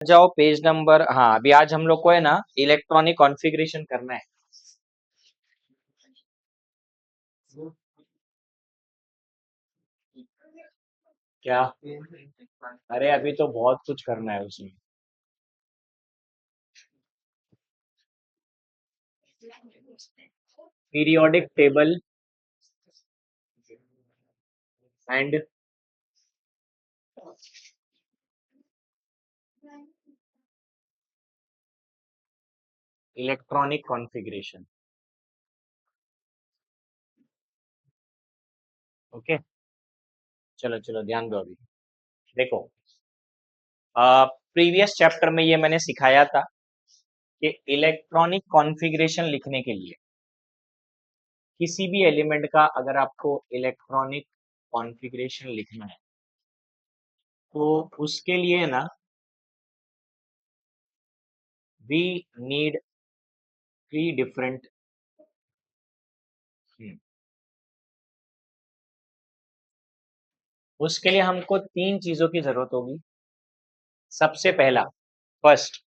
जाओ page number. हाँ, अभी आज हम लोग को है ना इलेक्ट्रॉनिक कॉन्फ़िगरेशन करना है। क्या? अरे अभी तो बहुत कुछ करना है उसमें। Periodic table and electronic configuration. Okay, चलो चलो ध्यान दो अभी। देखो, प्रीवियस चैप्टर में ये मैंने सिखाया था कि इलेक्ट्रॉनिक कॉन्फ़िगरेशन लिखने के लिए किसी भी एलिमेंट का अगर आपको इलेक्ट्रॉनिक कॉन्फ़िगरेशन लिखना है तो उसके लिए ना वी नीड थ्री डिफरेंट। उसके लिए हमको तीन चीजों की जरूरत होगी। सबसे पहला, फर्स्ट,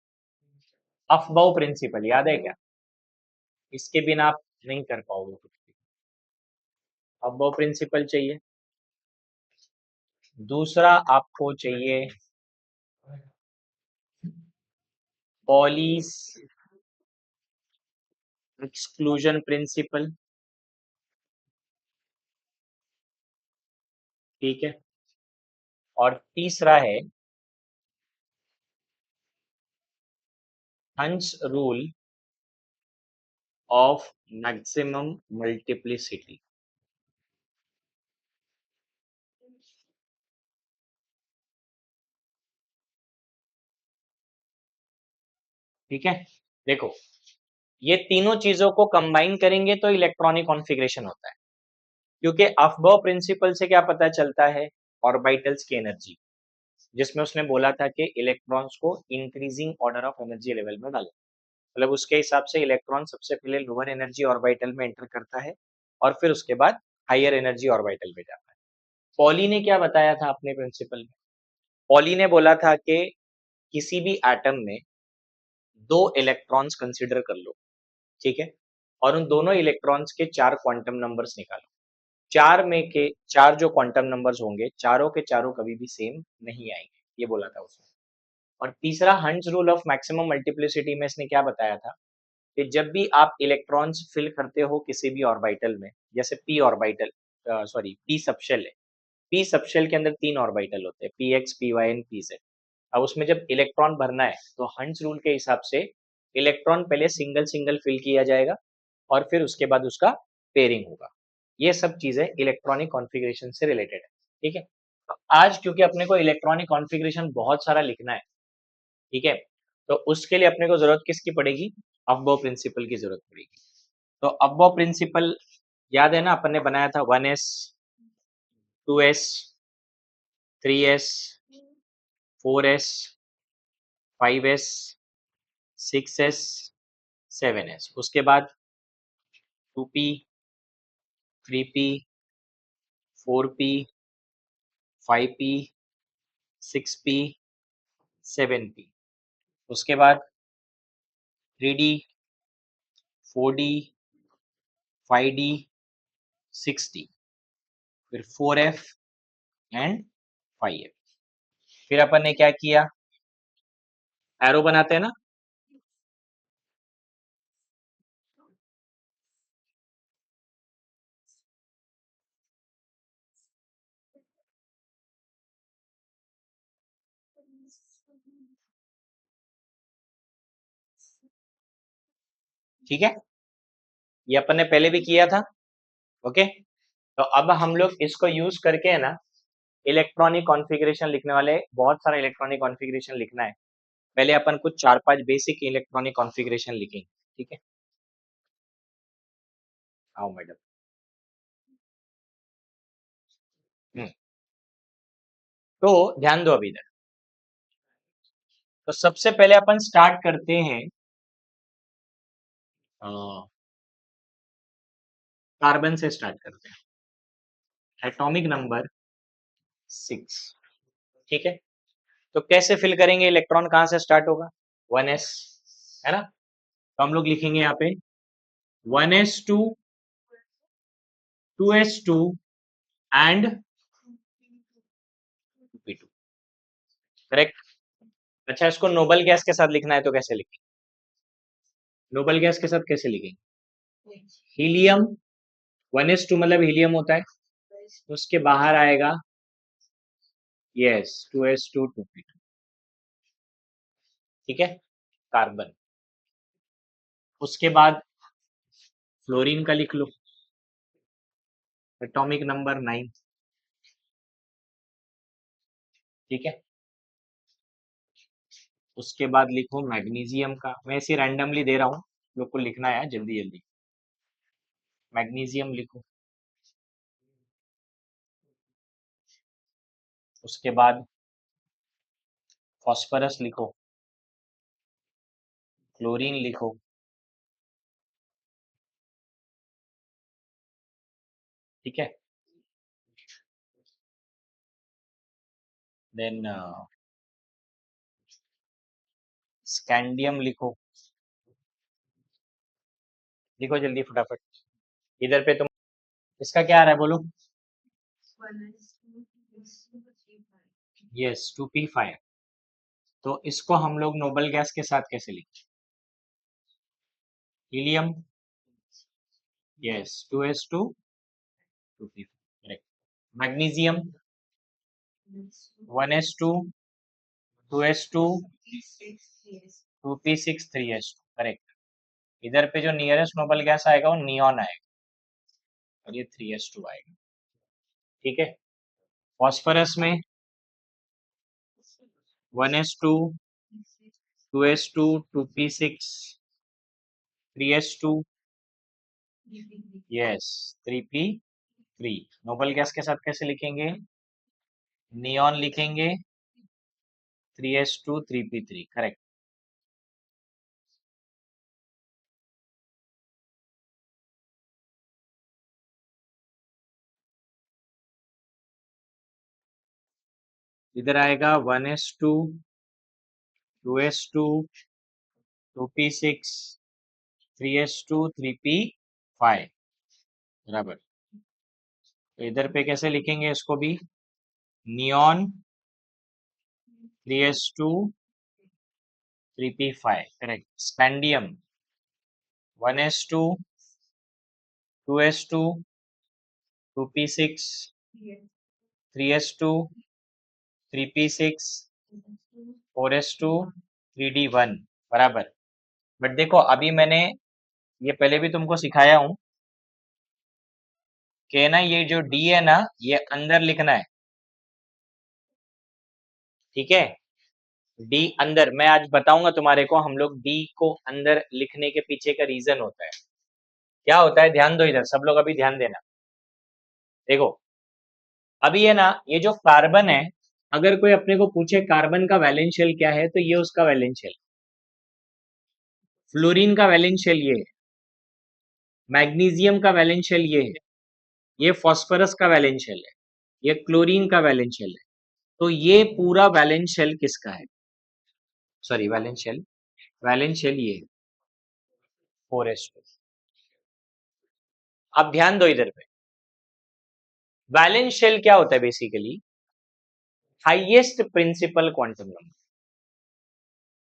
अफबाउ प्रिंसिपल याद है क्या? इसके बिना आप नहीं कर पाओगे कुछ भी। अफबाउ प्रिंसिपल चाहिए। दूसरा आपको चाहिए पॉलीज एक्सक्लूजन प्रिंसिपल। ठीक है। और तीसरा है हंस रूल ऑफ मैक्सिमम मल्टीप्लिसिटी। ठीक है। देखो, ये तीनों चीजों को कंबाइन करेंगे तो इलेक्ट्रॉनिक कॉन्फ़िगरेशन होता है। क्योंकि अफबाउ प्रिंसिपल से क्या पता चलता है? ऑर्बिटल्स की एनर्जी, जिसमें उसने बोला था कि इलेक्ट्रॉन्स को increasing order of energy level में डालो। मतलब उसके हिसाब से इलेक्ट्रॉन सबसे पहले लोअर एनर्जी ऑर्बिटल में एंटर करता है और फिर उसके बाद हायर एनर्जी ऑर्बिटल में जाता है। पॉली ने क्या बताया था अपने प्रिंसिपल में? पॉली ने बोला था कि किसी भी एटम में दो इलेक्ट्रॉन्स कंसिडर कर लो, ठीक है, और उन दोनों इलेक्ट्रॉन्स के चार क्वांटम नंबर्स निकालो। चार में के चार जो क्वांटम नंबर्स होंगे, चारों के चारों कभी भी सेम नहीं आएंगे, ये बोला था उसने। और तीसरा, हंस रूल ऑफ मैक्सिमम मल्टीप्लिसिटी में इसने क्या बताया था कि जब भी आप इलेक्ट्रॉन्स फिल करते हो किसी भी ऑर्बिटल में, जैसे P orbital, sorry P subshell है, पी सबशेल के अंदर तीन ऑर्बिटल होते हैं, P x, P Y and P Z. अब उसमें जब इलेक्ट्रॉन भरना है तो हंस रूल के हिसाब से इलेक्ट्रॉन पहले सिंगल सिंगल फिल किया जाएगा और फिर उसके बाद उसका पेयरिंग होगा। ये सब चीजें इलेक्ट्रॉनिक कॉन्फ़िगरेशन से रिलेटेड है। ठीक है। तो आज क्योंकि अपने को इलेक्ट्रॉनिक कॉन्फ़िगरेशन बहुत सारा लिखना है, ठीक है, तो उसके लिए अपने को जरूरत किसकी पड़ेगी? अफबाउ प्रिंसिपल की जरूरत पड़ेगी। तो अफबाउ प्रिंसिपल याद है ना, अपन ने बनाया था 1s, 2s, 3s, 4s, 5s, 6s, 7s, उसके बाद 2p, 3p, 4p, 5p, 6p, 7p, उसके बाद 3d, 4d, 5d, 6d, फिर 4f एंड 5f। फिर अपन ने क्या किया? एरो बनाते हैं ना। ठीक है, ये अपन ने पहले भी किया था। ओके, तो अब हम लोग इसको यूज करके है ना इलेक्ट्रॉनिक कॉन्फ़िगरेशन लिखने वाले, बहुत सारा इलेक्ट्रॉनिक कॉन्फ़िगरेशन लिखना है। पहले अपन कुछ चार पांच बेसिक इलेक्ट्रॉनिक कॉन्फ़िगरेशन लिखेंगे। ठीक है, आओ मैडम। हम्म, तो ध्यान दो अभी तक। तो सबसे पहले अपन स्टार्ट करते हैं कार्बन से, स्टार्ट करते हैं एटॉमिक नंबर 6। ठीक है, तो कैसे फिल करेंगे, इलेक्ट्रॉन कहां से स्टार्ट होगा, 1s, है ना। तो हम लोग लिखेंगे यहाँ पे 1s2, 2s2 and 2p2, correct. अच्छा, इसको नोबल गैस के साथ लिखना है तो कैसे लिखेंगे, नोबल गैस के साथ कैसे लिखेंगे, हीलियम 1s2 मतलब हीलियम होता है, तो उसके बाहर आएगा यस 2s2 2p2, ठीक है, कार्बन। उसके बाद फ्लोरीन का लिख लो, एटॉमिक नंबर 9, ठीक है। उसके बाद लिखो मैग्नीशियम का, मैं इसे रैंडमली दे रहा हूँ, लोग को लिखना है जल्दी जल्दी, मैग्नीशियम लिखो। उसके बाद फॉस्फोरस लिखो, क्लोरीन लिखो, ठीक है। देन स्कैंडियम लिखो, लिखो जल्दी फटाफट, इधर पे तुम, इसका क्या आ रहा है बोलो, यस 2p5, तो इसको हम लोग नोबल गैस के साथ कैसे लिखें, helium, yes 2s2 2p5, correct. Magnesium 1s2 2s2 2p6 3s2, correct. इधर पे जो नियरेस्ट नोबल गैस आएगा वो नियॉन आएगा, और ये 3s2 आएगा, ठीक है। फॉस्फोरस में 1s2 2s2 2p6 3s2, yes 3p3, noble gas के साथ कैसे लिखेंगे, नियॉन लिखेंगे 3s2 3p3, करेक्ट। इधर आएगा 1s2 2s2 2p6 3s2 3p5, बराबर। तो इधर पे कैसे लिखेंगे इसको भी, neon 3s2 3p5, correct. स्पेंडियम 1s2 2s2 2p6 3s2 3p6 4s2 3d1, बराबर। बट देखो अभी मैंने ये पहले भी तुमको सिखाया हूं कि ना ये जो डी है ना ये अंदर लिखना है, ठीक है। डी अंदर, मैं आज बताऊंगा तुम्हारे को, हम लोग डी को अंदर लिखने के पीछे का रीजन होता है, क्या होता है, ध्यान दो इधर सब लोग, अभी ध्यान देना। देखो अभी है ना, ये जो कार्बन है, अगर कोई अपने को पूछे कार्बन का वैलेंस शेल क्या है, तो ये उसका वैलेंस शेल, फ्लोरीन का वैलेंस शेल ये है, मैग्नीशियम का वैलेंस शेल ये है, ये फास्फोरस का वैलेंस शेल है, ये क्लोरीन का वैलेंस शेल है। तो ये पूरा वैलेंस शेल किसका है, सॉरी वैलेंस शेल ये है 4s2। अब ध्यान दो इधर पे, वैलेंस शेल क्या होता है basically, highest principal quantum number,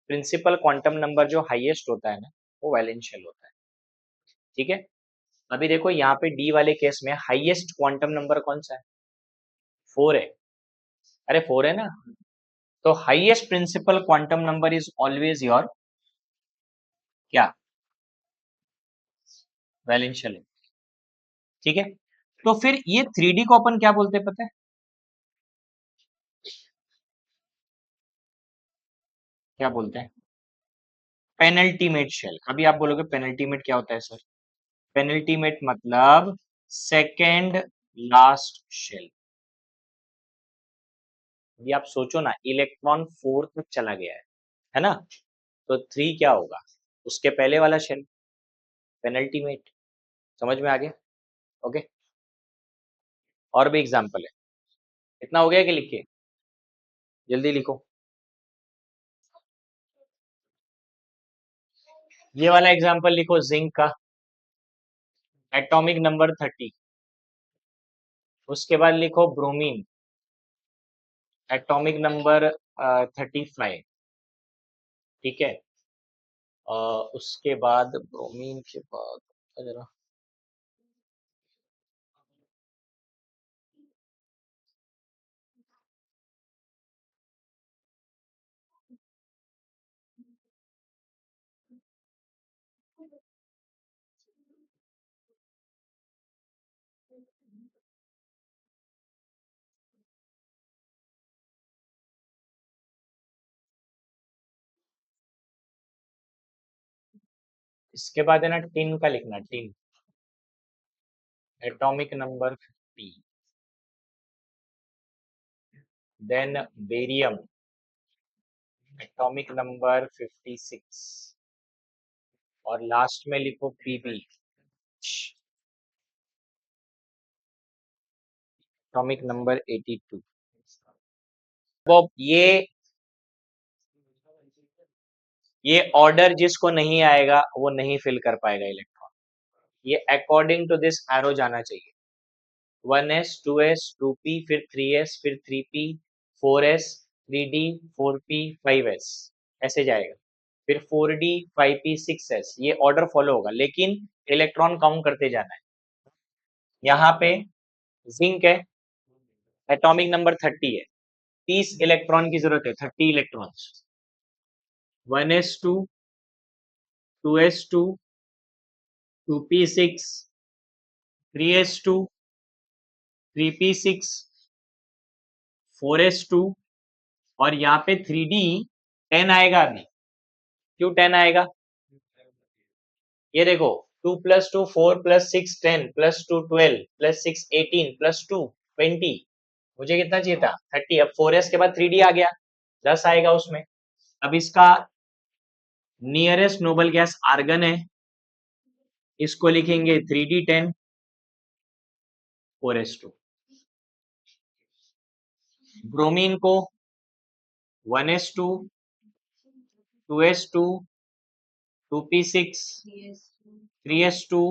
principal quantum number जो हाईएस्ट होता है ना वो वैलेंस शेल होता है, ठीक है। अभी देखो यहाँ पे डी वाले केस में हाईएस्ट क्वांटम नंबर कौन सा है, 4 है, अरे 4 है ना। तो highest principal quantum number is always your क्या, वैलेंस शेल, ठीक है। तो फिर ये 3D को अपन क्या बोलते हैं पता है, क्या बोलते हैं, पेनल्टीमेट शेल। अभी आप बोलोगे पेनल्टीमेट क्या होता है सर, पेनल्टीमेट मतलब सेकेंड लास्ट शेल। अभी आप सोचो ना, इलेक्ट्रॉन 4 तक चला गया है ना, तो 3 क्या होगा, उसके पहले वाला शेल, पेनल्टीमेट, समझ में आ गया, ओके। और भी एग्जांपल है, इतना हो गया कि लिखिए, जल्दी लिखो। ये वाला एग्जांपल लिखो जिंक का, एटॉमिक नंबर 30। उसके बाद लिखो ब्रोमीन, एटॉमिक नंबर 35। ठीक है। उसके बाद ब्रोमीन के बाद जरा, इसके बाद है ना टिन का लिखना, tin, atomic number 50। Then barium, atomic number 56। और लास्ट में लिखो पीबी, एटॉमिक नंबर 82। वो ये ऑर्डर जिसको नहीं आएगा वो नहीं फिल कर पाएगा इलेक्ट्रॉन। ये अकॉर्डिंग टू दिस एरो जाना चाहिए, 1s 2s 2p, फिर 3s, फिर 3p, 4s, 3d, 4p, 5s, ऐसे जाएगा। फिर 4d, 5p, 6s, ये ऑर्डर फॉलो होगा, लेकिन इलेक्ट्रॉन काउंट करते जाना है। यहाँ पे जिंक है, एटॉमिक नंबर 30 है, 30 इलेक्ट्रॉन की जरूरत है, 30 electrons. 1s2, 2s2, 2p6, 3s2, 3p6, 4s2, और यहाँ पे 3d 10 आएगा अभी। क्यों 10 आएगा? ये देखो, 2 + 2 4 + 6 10 + 2 12 + 6 18 + 2 20। मुझे कितना चाहिए था? 30। अब 4s के बाद 3d आ गया, 10 आएगा उसमें। अब इसका नियरेस्ट नोबल गैस आर्गन है, इसको लिखेंगे 3d10 4s2। ब्रोमीन को 1s2 2s2 2p6 3s2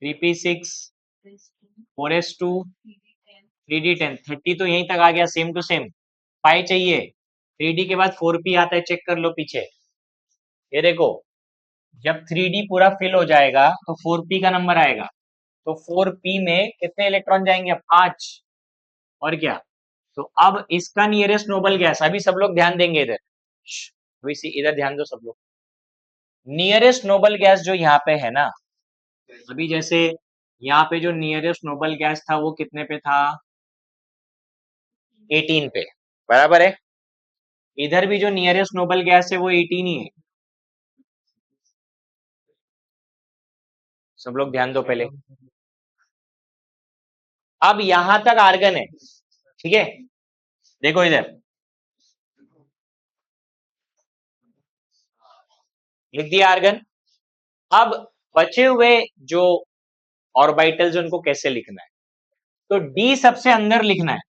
3p6 4s2 3d10। 30 तो यहीं तक आ गया, सेम टू सेम। पाई चाहिए, 3d के बाद 4p आता है, चेक कर लो पीछे। ये देखो, जब 3d पूरा फिल हो जाएगा तो 4p का नंबर आएगा, तो 4p में कितने इलेक्ट्रॉन जाएंगे? अब 5। और क्या? तो अब इसका नियरेस्ट नोबल गैस, अभी सब लोग ध्यान देंगे इधर, अभी इधर ध्यान दो सब लोग। नियरेस्ट नोबल गैस जो यहाँ पे है ना, अभी जैसे यहाँ पे जो नियरेस्ट नोबल गैस था वो कितने पे था? 18 पे, बराबर है। इधर भी जो नियरेस्ट नोबल गैस है वो 18 ही है। सब लोग ध्यान दो पहले। अब यहां तक आर्गन है, ठीक है। देखो इधर लिख दिया आर्गन। अब बचे हुए जो ऑर्बिटल्स उनको कैसे लिखना है? तो डी सबसे अंदर लिखना है,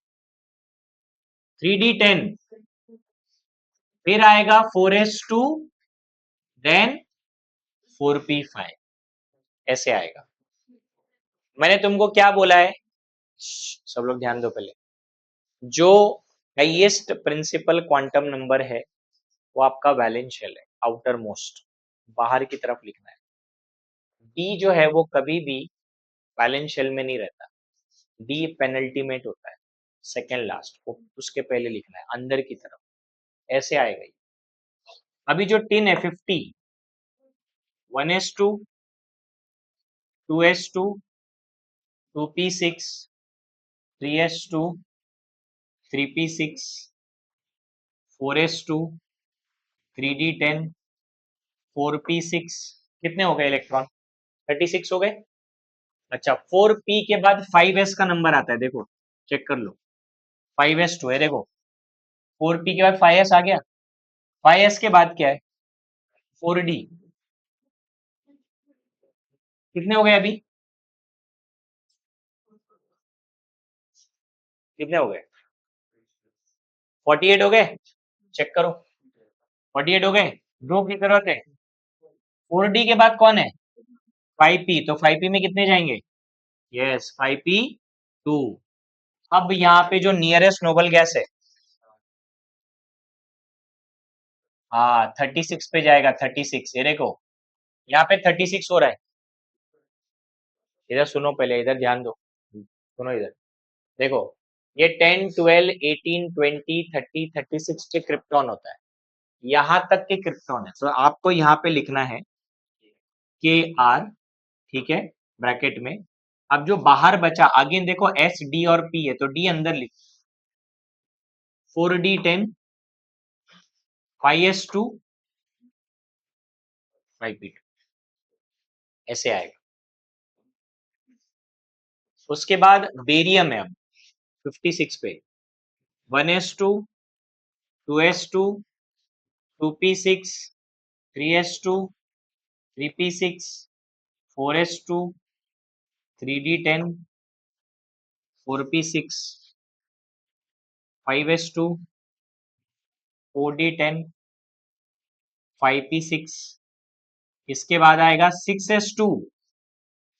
3d10, फिर आएगा 4s2, देन 4p5, ऐसे आएगा। मैंने तुमको क्या बोला है? सब लोग ध्यान दो पहले। जो हाईएस्ट प्रिंसिपल क्वांटम नंबर है वो आपका वैलेंस शेल है, आउटर मोस्ट, बाहर की तरफ लिखना है। डी जो है वो कभी भी वैलेंस शेल में नहीं रहता, डी पेनल्टीमेट होता है, सेकेंड लास्ट, वो उसके पहले लिखना है अंदर की तरफ, ऐसे आएगा ये। अभी जो टिन है 50, 1s2 2s2 2p6 3s2 3p6 4s2 3d10 4p6, कितने हो गए इलेक्ट्रॉन? 36 हो गए। अच्छा, 4p के बाद 5s का नंबर आता है, देखो चेक कर लो, 5s2 है, देखो 4p के बाद 5s आ गया। 5s के बाद क्या है? 4d। कितने हो गए अभी? कितने हो गए? 48 हो गए। चेक करो, 48 हो गए। ड्रॉ की जरूरत है, 4D के बाद कौन है? 5P, तो 5P में कितने जाएंगे? Yes, 5P2। अब यहाँ पे जो नियरेस्ट नोबल गैस है, हाँ 36 पे जाएगा, 36। ये देखो यहाँ पे 36 हो रहा है। इधर सुनो, पहले इधर ध्यान दो, सुनो इधर। देखो ये 10, 12, 18, 20, 30, 36 पे क्रिप्टॉन होता है, यहाँ तक के क्रिप्टॉन है। तो आपको यहाँ पे लिखना है KR, ठीक है, ब्रैकेट में। अब जो बाहर बचा, अगेन देखो SD और P है, तो D अंदर लिख, 4D10, 5S2, 5P2, ऐसे आएगा। उसके बाद बेरियम है, अब 56 पे 1S2, 2S2, 2P6, 3S2, 3P6, 4S2, 3D10, 4P6, 5S2, 4D10, 5P6। इसके बाद आएगा 6S2।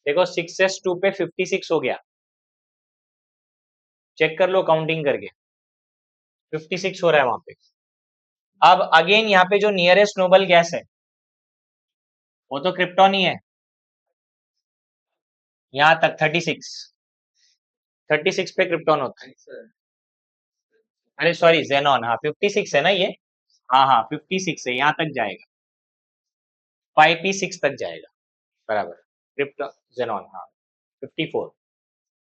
देखो 6S2 पे 56 हो गया, चेक कर लो काउंटिंग करके, 56 हो रहा है वहां पे। अब अगेन यहाँ पे जो नियरेस्ट नोबल गैस है वो तो क्रिप्टॉन ही है, यहाँ तक 36, 36 पे क्रिप्टॉन होता है। अरे सॉरी, जेनॉन, हाँ 56 है ना ये, हाँ हाँ 56 है, यहाँ तक जाएगा, 5P6 तक जाएगा, बराबर। क्रिप्टॉन, जेनॉन, हाँ 54।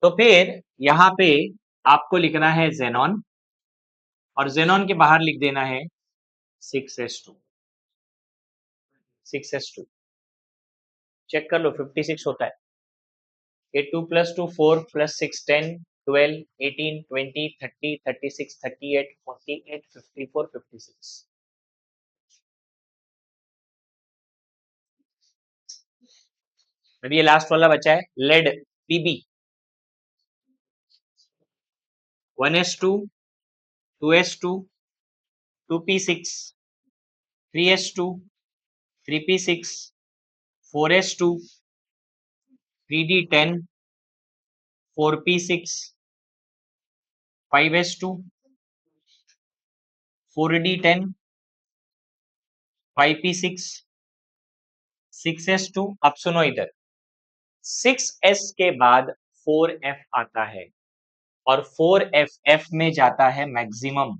तो फिर यहाँ पे आपको लिखना है जेनॉन, और जेनॉन के बाहर लिख देना है 6S2, 6S2। चेक कर लो 56 होता है। ये 2 + 2 4 + 6 10 12 18 20 30 36 38 48 54 56। अभी ये लास्ट वाला बचा है, lead, PB, 1S2, 2S2, 2P6, 3S2, 3P6, 4S2, 3D10, 4P6, 5S2, 4D10, 5P6, 6S2। अब सुनो इधर, 6S के बाद 4F आता है, और 4F में जाता है मैक्सिमम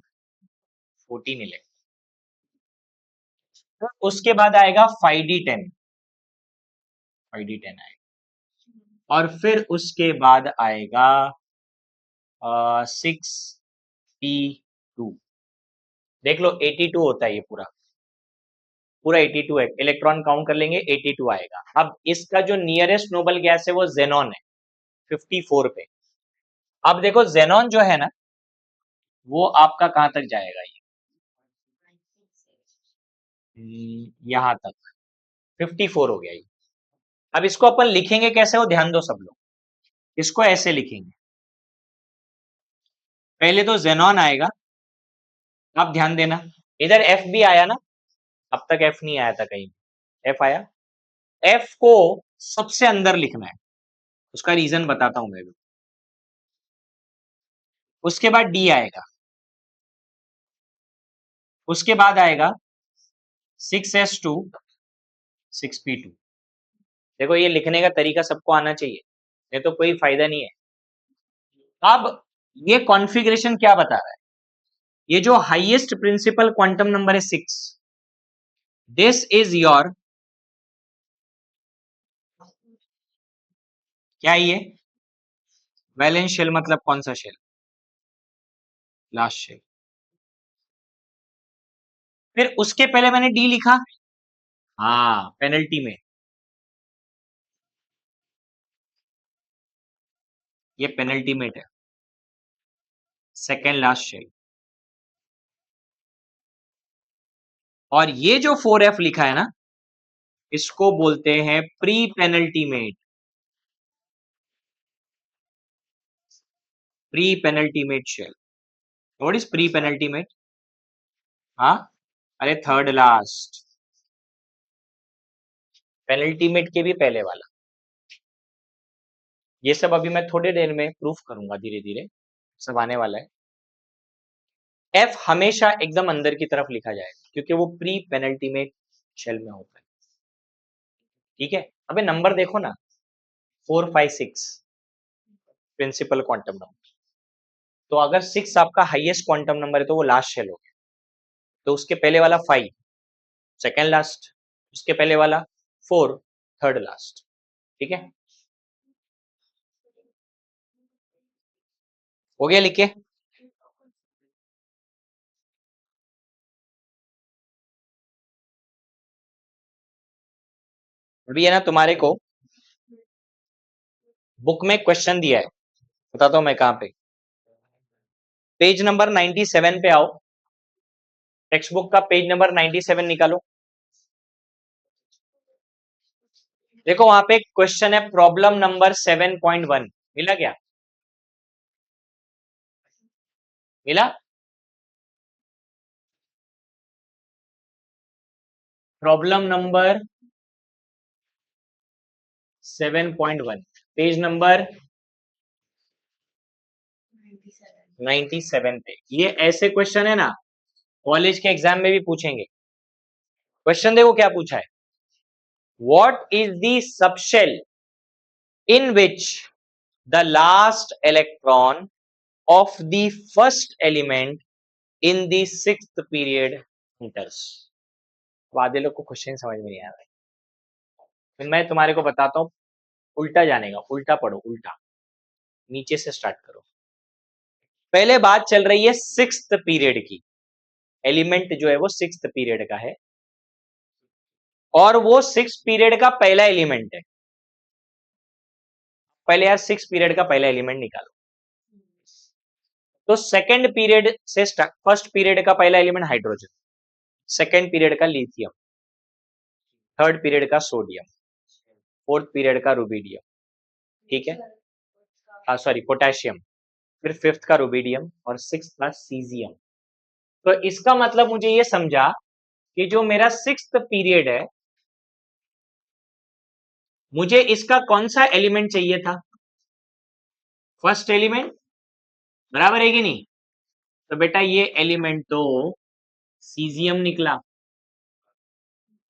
14 इलेक्ट्रॉन। उसके बाद आएगा 5D10, 5D10 आएगा, और फिर उसके बाद आएगा 6P2। देख लो 82 होता है ये पूरा, पूरा 82 है, इलेक्ट्रॉन काउंट कर लेंगे 82 आएगा। अब इसका जो नियरेस्ट नोबल गैस है वो जेनॉन है, 54 पे। अब देखो जेनॉन जो है ना, वो आपका कहां तक जाएगा, ये यहां तक, 54 हो गया ये। अब इसको अपन लिखेंगे कैसे, वो ध्यान दो सब लोग। इसको ऐसे लिखेंगे, पहले तो जेनॉन आएगा, अब ध्यान देना, इधर एफ भी आया ना, अब तक एफ नहीं आया था कहीं, एफ आया। एफ को सबसे अंदर लिखना है, उसका रीजन बताता हूं मैं भी। उसके बाद डी आएगा, उसके बाद आएगा 6S2, 6P2। देखो ये लिखने का तरीका सबको आना चाहिए, ये तो कोई फायदा नहीं है। अब ये कॉन्फ़िगरेशन क्या बता रहा है, ये जो हाईएस्ट प्रिंसिपल क्वांटम नंबर है 6, दिस इज योर, क्या ये वैलेंस शेल, मतलब कौन सा शेल, लास्ट शेल। फिर उसके पहले मैंने डी लिखा, हाँ पेनल्टी में, ये पेनल्टीमेट है, सेकेंड लास्ट शेल। और ये जो 4F लिखा है ना, इसको बोलते हैं pre penultimate, pre penultimate shell. What is pre penultimate? हाँ, अरे थर्ड लास्ट, पेनल्टीमेट के भी पहले वाला। ये सब अभी मैं थोड़ी देर में प्रूफ करूंगा, धीरे धीरे सब आने वाला है। एफ हमेशा एकदम अंदर की तरफ लिखा जाएगा क्योंकि वो प्री पेनल्टीमेट शेल में होता है। ठीक है, अबे नंबर देखो ना, 4 5 6 प्रिंसिपल क्वांटम नंबर। तो अगर 6 आपका हाईएस्ट क्वांटम नंबर है तो वो लास्ट शेल हो गया। तो उसके पहले वाला 5 सेकेंड लास्ट, उसके पहले वाला 4 थर्ड लास्ट। ठीक है, हो गया लिखे। अभी है ना तुम्हारे को बुक में क्वेश्चन दिया है, बताता हूं मैं कहां पे। पेज नंबर 97 पे आओ, टेक्स्ट बुक का पेज नंबर 97 निकालो। देखो वहां पे क्वेश्चन है प्रॉब्लम नंबर 7.1, मिला क्या? मिला? प्रॉब्लम नंबर 7.1 पेज नंबर 97 पे। ये ऐसे क्वेश्चन है ना, कॉलेज के एग्जाम में भी पूछेंगे। क्वेश्चन देखो क्या पूछा है, what is the subshell in which the last electron of the first element in the sixth period enters। आधे लोग को क्वेश्चन समझ में नहीं आ रहा है, फिर मैं तुम्हारे को बताता हूँ। उल्टा जाने का, उल्टा पढ़ो, उल्टा नीचे से स्टार्ट करो। पहले बात चल रही है सिक्स्थ पीरियड की, एलिमेंट जो है वो सिक्स्थ पीरियड का है और वो सिक्स पीरियड का पहला एलिमेंट है। पहले यार सिक्स पीरियड का पहला एलिमेंट निकालो। तो सेकंड पीरियड से फर्स्ट पीरियड का पहला एलिमेंट हाइड्रोजन, सेकंड पीरियड का लिथियम, थर्ड पीरियड का सोडियम, फोर्थ पीरियड का रुबिडियम। ठीक है, हाँ सॉरी पोटेशियम, फिर फिफ्थ का रुबिडियम और सिक्स का सीजियम। तो इसका मतलब मुझे ये समझा कि जो मेरा सिक्स्थ पीरियड है, मुझे इसका कौन सा एलिमेंट चाहिए था? फर्स्ट एलिमेंट, बराबर है कि नहीं? तो बेटा ये एलिमेंट तो सीजियम निकला,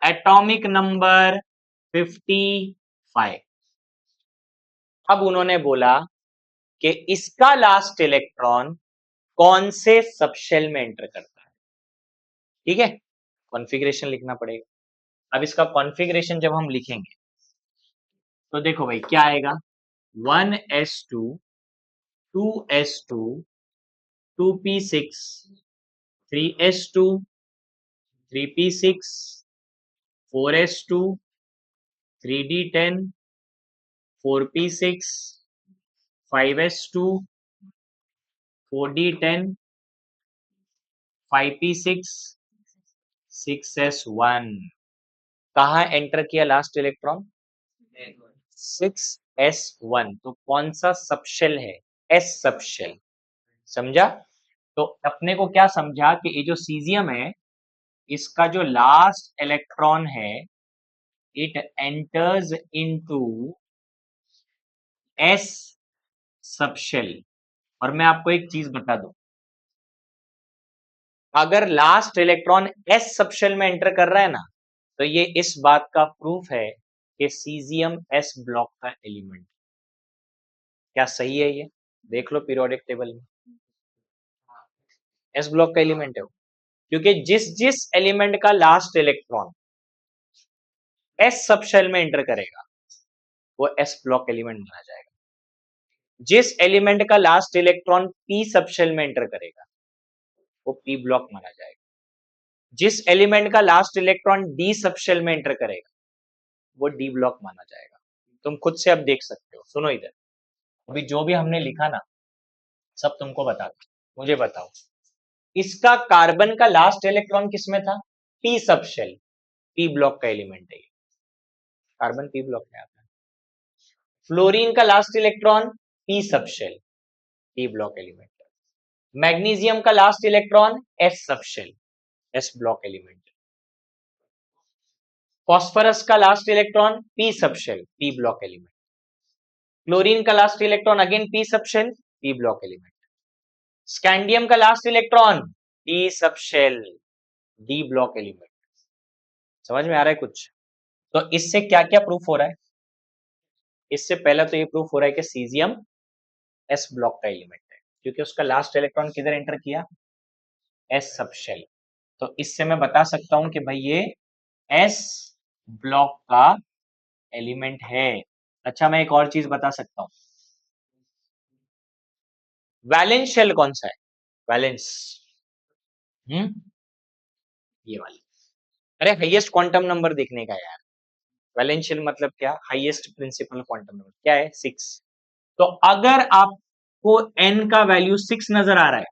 एटॉमिक नंबर 55। अब उन्होंने बोला कि इसका लास्ट इलेक्ट्रॉन कौन से सबशेल में एंटर करता है। ठीक है, कॉन्फ़िगरेशन लिखना पड़ेगा। अब इसका कॉन्फ़िगरेशन जब हम लिखेंगे तो देखो भाई क्या आएगा, 1s2 2s2 2p6 3s2 3p6 4s2 3d10 4p6 5s2 4d10 5p6 6s1। कहा एंटर किया लास्ट इलेक्ट्रॉन? 6s1। तो कौन सा सबशेल है? S subshell. समझा? तो अपने को क्या समझा कि ये जो सीजियम है, इसका जो लास्ट इलेक्ट्रॉन है, it enters into S subshell. और मैं आपको एक चीज बता दूं, अगर लास्ट इलेक्ट्रॉन एस सबशेल में एंटर कर रहा है ना, तो ये इस बात का प्रूफ है कि सीजियम एस ब्लॉक का एलिमेंट। क्या सही है ये? देख लो पीरियोडिक टेबल में, एस ब्लॉक का एलिमेंट है वो। क्योंकि जिस जिस एलिमेंट का लास्ट इलेक्ट्रॉन एस सबशेल में एंटर करेगा वो एस ब्लॉक एलिमेंट माना जाएगा। जिस एलिमेंट का लास्ट इलेक्ट्रॉन पी सबशेल में एंटर करेगा वो पी ब्लॉक माना जाएगा। जिस एलिमेंट का लास्ट इलेक्ट्रॉन डी सबशेल में एंटर करेगा वो डी ब्लॉक माना जाएगा। तुम खुद से अब देख सकते हो। सुनो इधर, अभी जो भी हमने लिखा ना सब तुमको बता दो। मुझे बताओ, इसका कार्बन का लास्ट इलेक्ट्रॉन किसमें था? पी सबशेल, पी ब्लॉक का एलिमेंट है ये, कार्बन पी ब्लॉक में आता है। फ्लोरीन का last electron p subshell, p block element. Magnesium का last electron s subshell, s block element. Phosphorus का last electron p subshell, p block element. Chlorine का last electron again p subshell, p block element. Scandium का last electron d subshell, d block element. समझ में आ रहा है कुछ? तो इससे क्या क्या प्रूफ हो रहा है? इससे पहला तो ये प्रूफ हो रहा है कि सीजियम एस ब्लॉक का एलिमेंट है, क्योंकि उसका लास्ट इलेक्ट्रॉन किधर एंटर किया? S subshell. तो इससे मैं बता सकता हूं कि भाई ये एस ब्लॉक का एलिमेंट है। अच्छा, मैं एक और चीज बता सकता हूं, वैलेंस शेल कौन सा है? वैलेंस, ये वाली। अरे हाईएस्ट क्वांटम नंबर देखने का यार। वैलेंस शेल मतलब क्या? हाईएस्ट प्रिंसिपल क्वांटम नंबर क्या है? 6। तो अगर आपको n का वैल्यू 6 नजर आ रहा है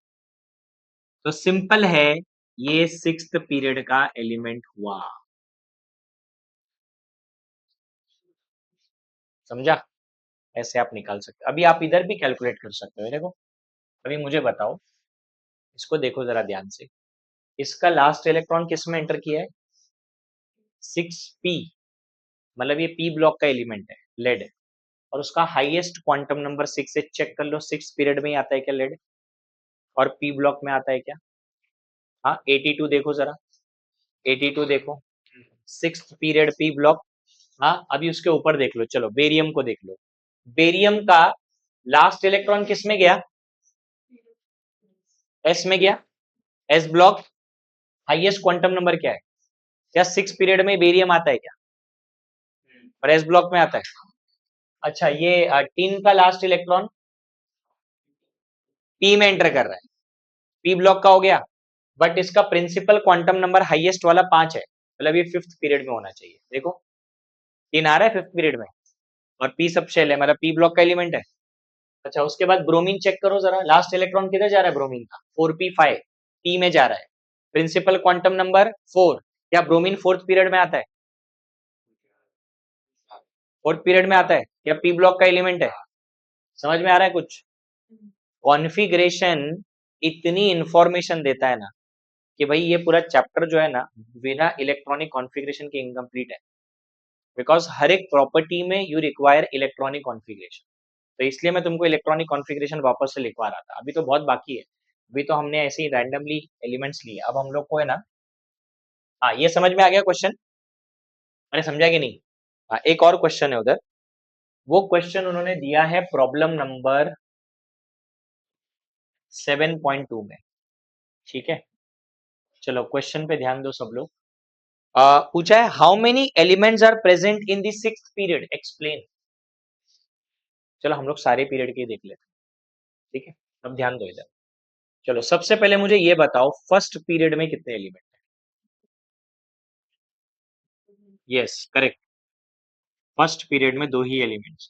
तो सिंपल है, ये 6th पीरियड का एलिमेंट हुआ। समझा? ऐसे आप निकाल सकते हो। अभी आप इधर भी कैलकुलेट कर सकते हो। देखो, अभी मुझे बताओ, इसको देखो जरा ध्यान से। इसका लास्ट इलेक्ट्रॉन किस में एंटर किया है? 6p, मतलब ये p ब्लॉक का एलिमेंट है, लेड। और उसका हाईएस्ट क्वांटम नंबर 6 है। चेक कर लो 6 पीरियड में ही आता है क्या लेड? और p ब्लॉक में आता है क्या? हाँ, 82 देखो जरा, 82 देखो, 6th पीरियड p ब्लॉक। हाँ, अभी उसके ऊपर देख लो, चलो बेरियम को देख लो। बेरियम का लास्ट इलेक्ट्रॉन किस में गया? s में गया, s block. Highest quantum number क्या है? क्या 6 पीरियड में बेरियम आता है क्या? और s ब्लॉक में आता है? अच्छा, ये टीन का लास्ट इलेक्ट्रॉन p में एंटर कर रहा है, p ब्लॉक का हो गया। बट इसका प्रिंसिपल क्वांटम नंबर हाईएस्ट वाला 5 है, मतलब ये 5th पीरियड में होना चाहिए। देखो, टीन आ रहा है 5th पीरियड में, और p सब शेल है, मतलब p ब्लॉक का एलिमेंट है। अच्छा, उसके बाद ब्रोमीन चेक करो जरा, लास्ट इलेक्ट्रॉन किधर जा रहा है ब्रोमीन का? 4p5, p में जा रहा है। Principal quantum number 4। क्या ब्रोमीन 4th पीरियड में आता है? 4th पीरियड में आता है। क्या p ब्लॉक का एलिमेंट है? समझ में आ रहा है कुछ? कॉन्फ़िगरेशन इतनी इंफॉर्मेशन देता है ना कि भाई ये पूरा चैप्टर जो है ना, बिना इलेक्ट्रॉनिक कॉन्फ़िगरेशन के इनकम्प्लीट है। बिकॉज हर एक प्रॉपर्टी में यू रिक्वायर इलेक्ट्रॉनिक कॉन्फ़िगरेशन। तो इसलिए मैं तुमको इलेक्ट्रॉनिक कॉन्फ़िगरेशन वापस से लिखवा रहा था। अभी तो बहुत बाकी है, अभी तो हमने ऐसे ही रैंडमली एलिमेंट्स लिए। अब हम लोग को है ना, हाँ, ये समझ में आ गया क्वेश्चन? अरे समझा कि नहीं? हाँ, एक और क्वेश्चन है उधर। वो क्वेश्चन उन्होंने दिया है प्रॉब्लम नंबर 7.2 में। ठीक है, चलो क्वेश्चन पे ध्यान दो सब लोग। पूछा है, how many elements are present in the 6th period, explain. चलो हम लोग सारे पीरियड के देख लेते हैं। ठीक है, अब ध्यान दो इधर। चलो सबसे पहले मुझे ये बताओ, फर्स्ट पीरियड में कितने एलिमेंट है? Yes, correct. फर्स्ट पीरियड में 2 ही एलिमेंट्स।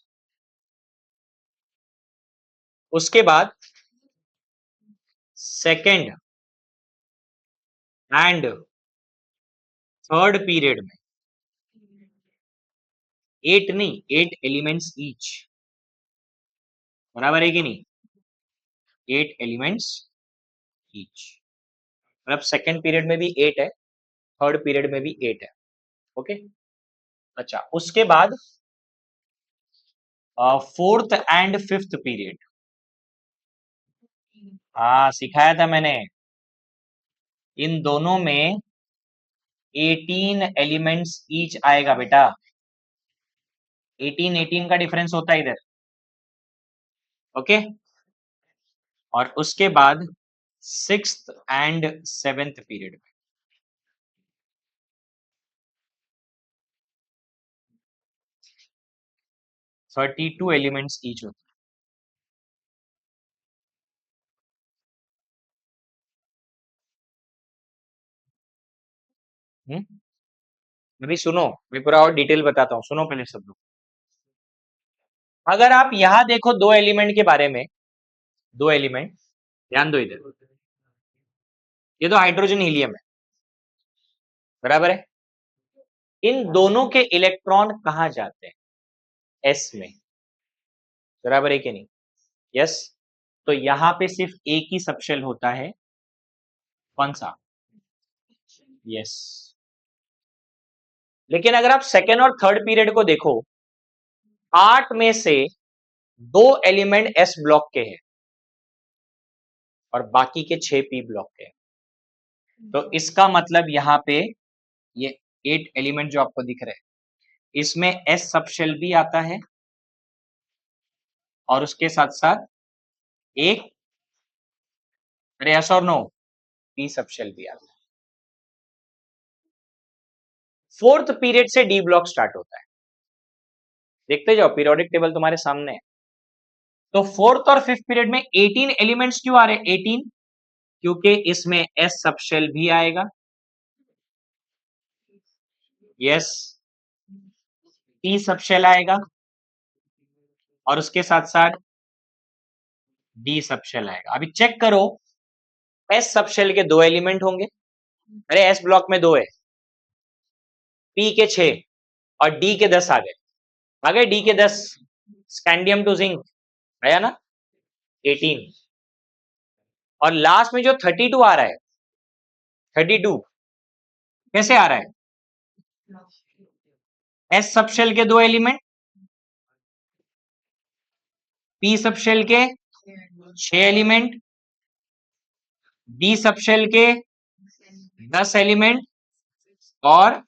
उसके बाद सेकंड एंड थर्ड पीरियड में 8 नहीं, 8 एलिमेंट्स ईच। बराबर है कि नहीं? 8 एलिमेंट्स ईच, मतलब सेकंड पीरियड में भी 8 है, थर्ड पीरियड में भी 8 है। ओके। अच्छा, उसके बाद फोर्थ एंड फिफ्थ पीरियड। हाँ, सिखाया था मैंने। इन दोनों में 18 एलिमेंट्स ईच आएगा बेटा। 18 का डिफरेंस होता है इधर। ओके। और उसके बाद सिक्स्थ एंड सेवेंथ पीरियड में 32 एलिमेंट्स ईच होते हैं। अभी सुनो, मैं पूरा और डिटेल बताता हूँ, सुनो पहले सब लोग। अगर आप यहां देखो दो एलिमेंट के बारे में, दो एलिमेंट, ध्यान दो इधर। ये तो हाइड्रोजन हीलियम है, बराबर है। इन दोनों के इलेक्ट्रॉन कहां जाते हैं? एस में, बराबर है कि नहीं? यस। तो यहां पे सिर्फ एक ही सबशेल होता है, कौन सा? यस। लेकिन अगर आप सेकेंड और थर्ड पीरियड को देखो, 8 में से 2 एलिमेंट एस ब्लॉक के हैं और बाकी के 6 पी ब्लॉक के हैं। तो इसका मतलब यहां पे ये 8 एलिमेंट जो आपको दिख रहे हैं, इसमें एस सबशेल भी आता है और उसके साथ साथ एक, अरे यस और नो, पी सबशेल भी आता है। फोर्थ पीरियड से डी ब्लॉक स्टार्ट होता है। देखते जाओ, पीरियोडिक टेबल तुम्हारे सामने है। तो फोर्थ और फिफ्थ पीरियड में 18 एलिमेंट्स क्यों आ रहे हैं? 18 क्योंकि इसमें एस सबशेल भी आएगा, यस, पी सबशेल आएगा और उसके साथ साथ डी सबशेल आएगा। अभी चेक करो, एस सबशेल के 2 एलिमेंट होंगे, अरे एस ब्लॉक में 2 है, पी के 6 और डी के 10 आ गए डी के 10, स्कैंडियम टू जिंक आया ना 18। और लास्ट में जो 32 आ रहा है, 32 कैसे आ रहा है? एस सबशेल के 2 एलिमेंट, पी सबशेल के 6 एलिमेंट, डी सबशेल के 10 एलिमेंट और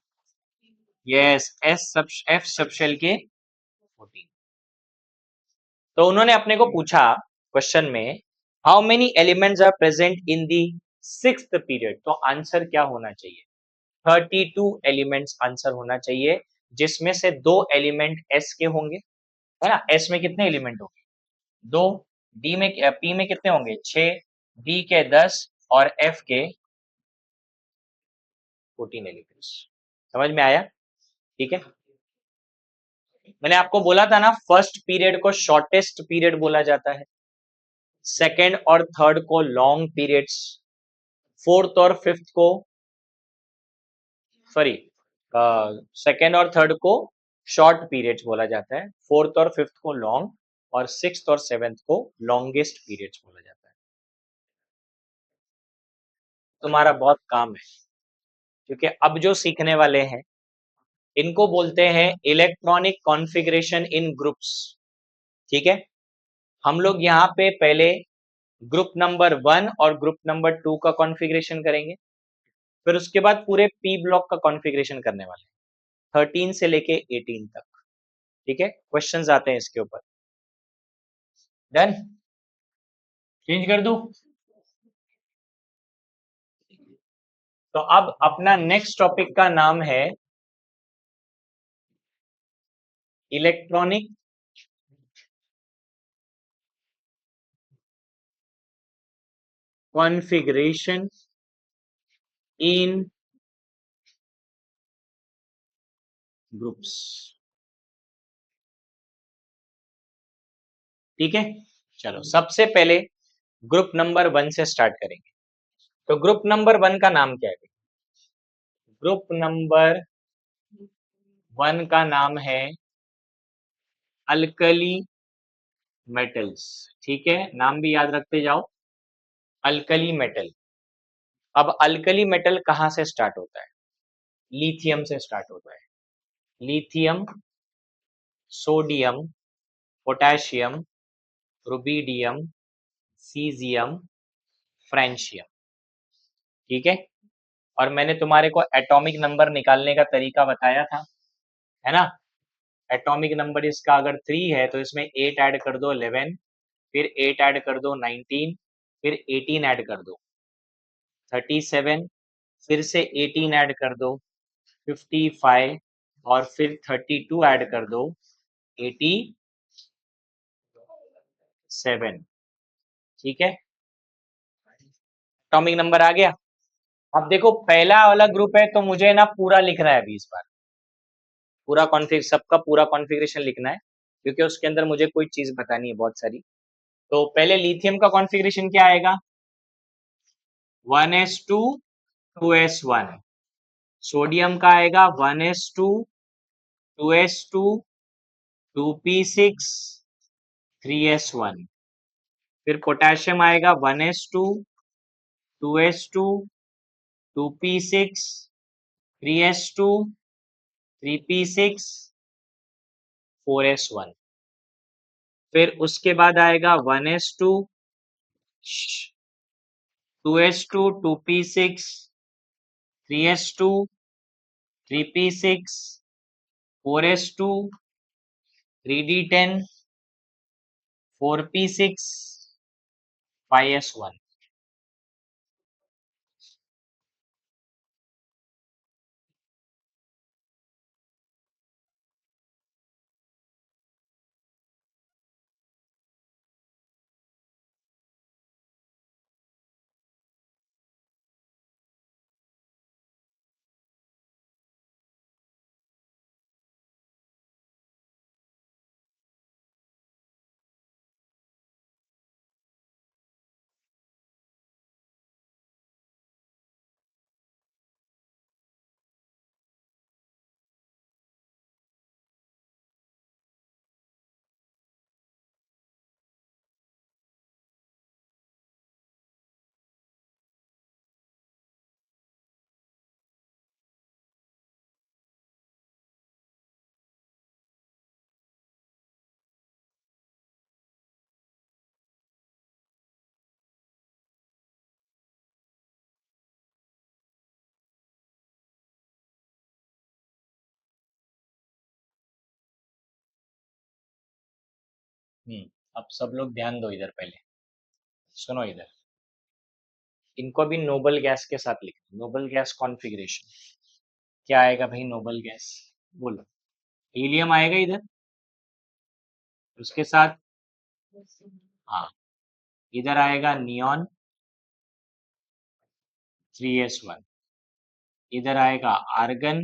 यस एफ सबशेल के 14। तो उन्होंने अपने को पूछा क्वेश्चन में, how many elements are present in the sixth period, तो आंसर क्या होना चाहिए? 32 एलिमेंट्स आंसर होना चाहिए, जिसमें से 2 एलिमेंट एस के होंगे, है ना। एस में कितने एलिमेंट होंगे? 2, डी में, पी में कितने होंगे? 6, डी के 10 और एफ के 14 एलिमेंट्स। समझ में आया? ठीक है, मैंने आपको बोला था ना, फर्स्ट पीरियड को शॉर्टेस्ट पीरियड बोला जाता है, सेकेंड और थर्ड को लॉन्ग पीरियड्स, फोर्थ और फिफ्थ को, सॉरी, सेकेंड और थर्ड को शॉर्ट पीरियड्स बोला जाता है, फोर्थ और फिफ्थ को लॉन्ग, और सिक्स्थ और सेवेंथ को लॉन्गेस्ट पीरियड्स बोला जाता है। तुम्हारा बहुत काम है, क्योंकि अब जो सीखने वाले हैं इनको बोलते हैं इलेक्ट्रॉनिक कॉन्फ़िगरेशन इन ग्रुप्स। ठीक है, हम लोग यहाँ पे पहले ग्रुप नंबर 1 और ग्रुप नंबर 2 का कॉन्फ़िगरेशन करेंगे, फिर उसके बाद पूरे पी ब्लॉक का कॉन्फ़िगरेशन करने वाले हैं, 13 से लेके 18 तक। ठीक है, क्वेश्चंस आते हैं इसके ऊपर। डन, चेंज कर दूं? तो अब अपना नेक्स्ट टॉपिक का नाम है इलेक्ट्रॉनिक कॉन्फ़िगरेशन इन ग्रुप्स। ठीक है, चलो सबसे पहले ग्रुप नंबर 1 से स्टार्ट करेंगे। तो ग्रुप नंबर 1 का नाम क्या है? ग्रुप नंबर 1 का नाम है अल्कली मेटल्स। ठीक है, नाम भी याद रखते जाओ, अल्कली मेटल। अब अल्कली मेटल कहां से स्टार्ट होता है? लिथियम से स्टार्ट होता है। Lithium, sodium, potassium, rubidium, caesium, francium. ठीक है, और मैंने तुम्हारे को एटॉमिक नंबर निकालने का तरीका बताया था, है ना। एटॉमिक नंबर इसका अगर 3 है तो इसमें 8 ऐड कर दो 11, फिर 8 ऐड कर दो 19, फिर 18 ऐड कर दो 37, फिर से 18 ऐड कर दो 55 और फिर 32 ऐड कर दो 87। ठीक है, एटॉमिक नंबर आ गया। अब देखो पहला वाला ग्रुप है तो मुझे ना पूरा लिखना है अभी, इस बार पूरा कॉन्फ़िग, सबका पूरा कॉन्फ़िगरेशन लिखना है, क्योंकि उसके अंदर मुझे कोई चीज बतानी है बहुत सारी। तो पहले लिथियम का कॉन्फ़िगरेशन क्या आएगा? 1s2 2s1। सोडियम का आएगा 1s2 2s2 2p6 3s1। फिर पोटेशियम आएगा 1s2 2s2 2p6 3s2 3p6 4s1, फिर उसके बाद आएगा 1s2 2s2 2p6 3s2 3p6 4s2 3d10 4p6 5s1। अब सब लोग ध्यान दो इधर, पहले सुनो इधर, इनको अभी नोबल गैस के साथ लिखना। नोबल गैस कॉन्फ़िगरेशन क्या आएगा भाई? नोबल गैस बोलो। हीलियम आएगा इधर, उसके साथ हाँ इधर आएगा नियॉन 3s1, इधर आएगा आर्गन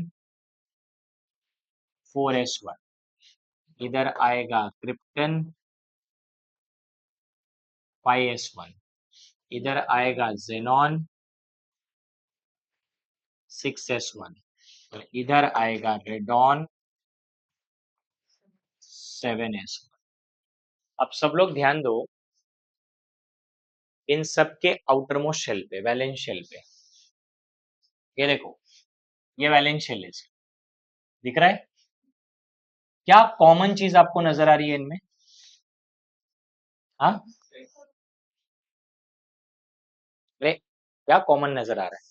4s1, इधर आएगा क्रिप्टन 5s1, इधर आएगा जेनॉन 6s1, और इधर आएगा रेडॉन 7s1। अब सब लोग ध्यान दो इन सब के आउटरमोस्ट शेल पे, वैलेंस शेल पे। ये देखो, ये वैलेंस शेल है, दिख रहा है? क्या कॉमन चीज आपको नजर आ रही है इनमें? हाँ, अरे क्या कॉमन नजर आ रहा है?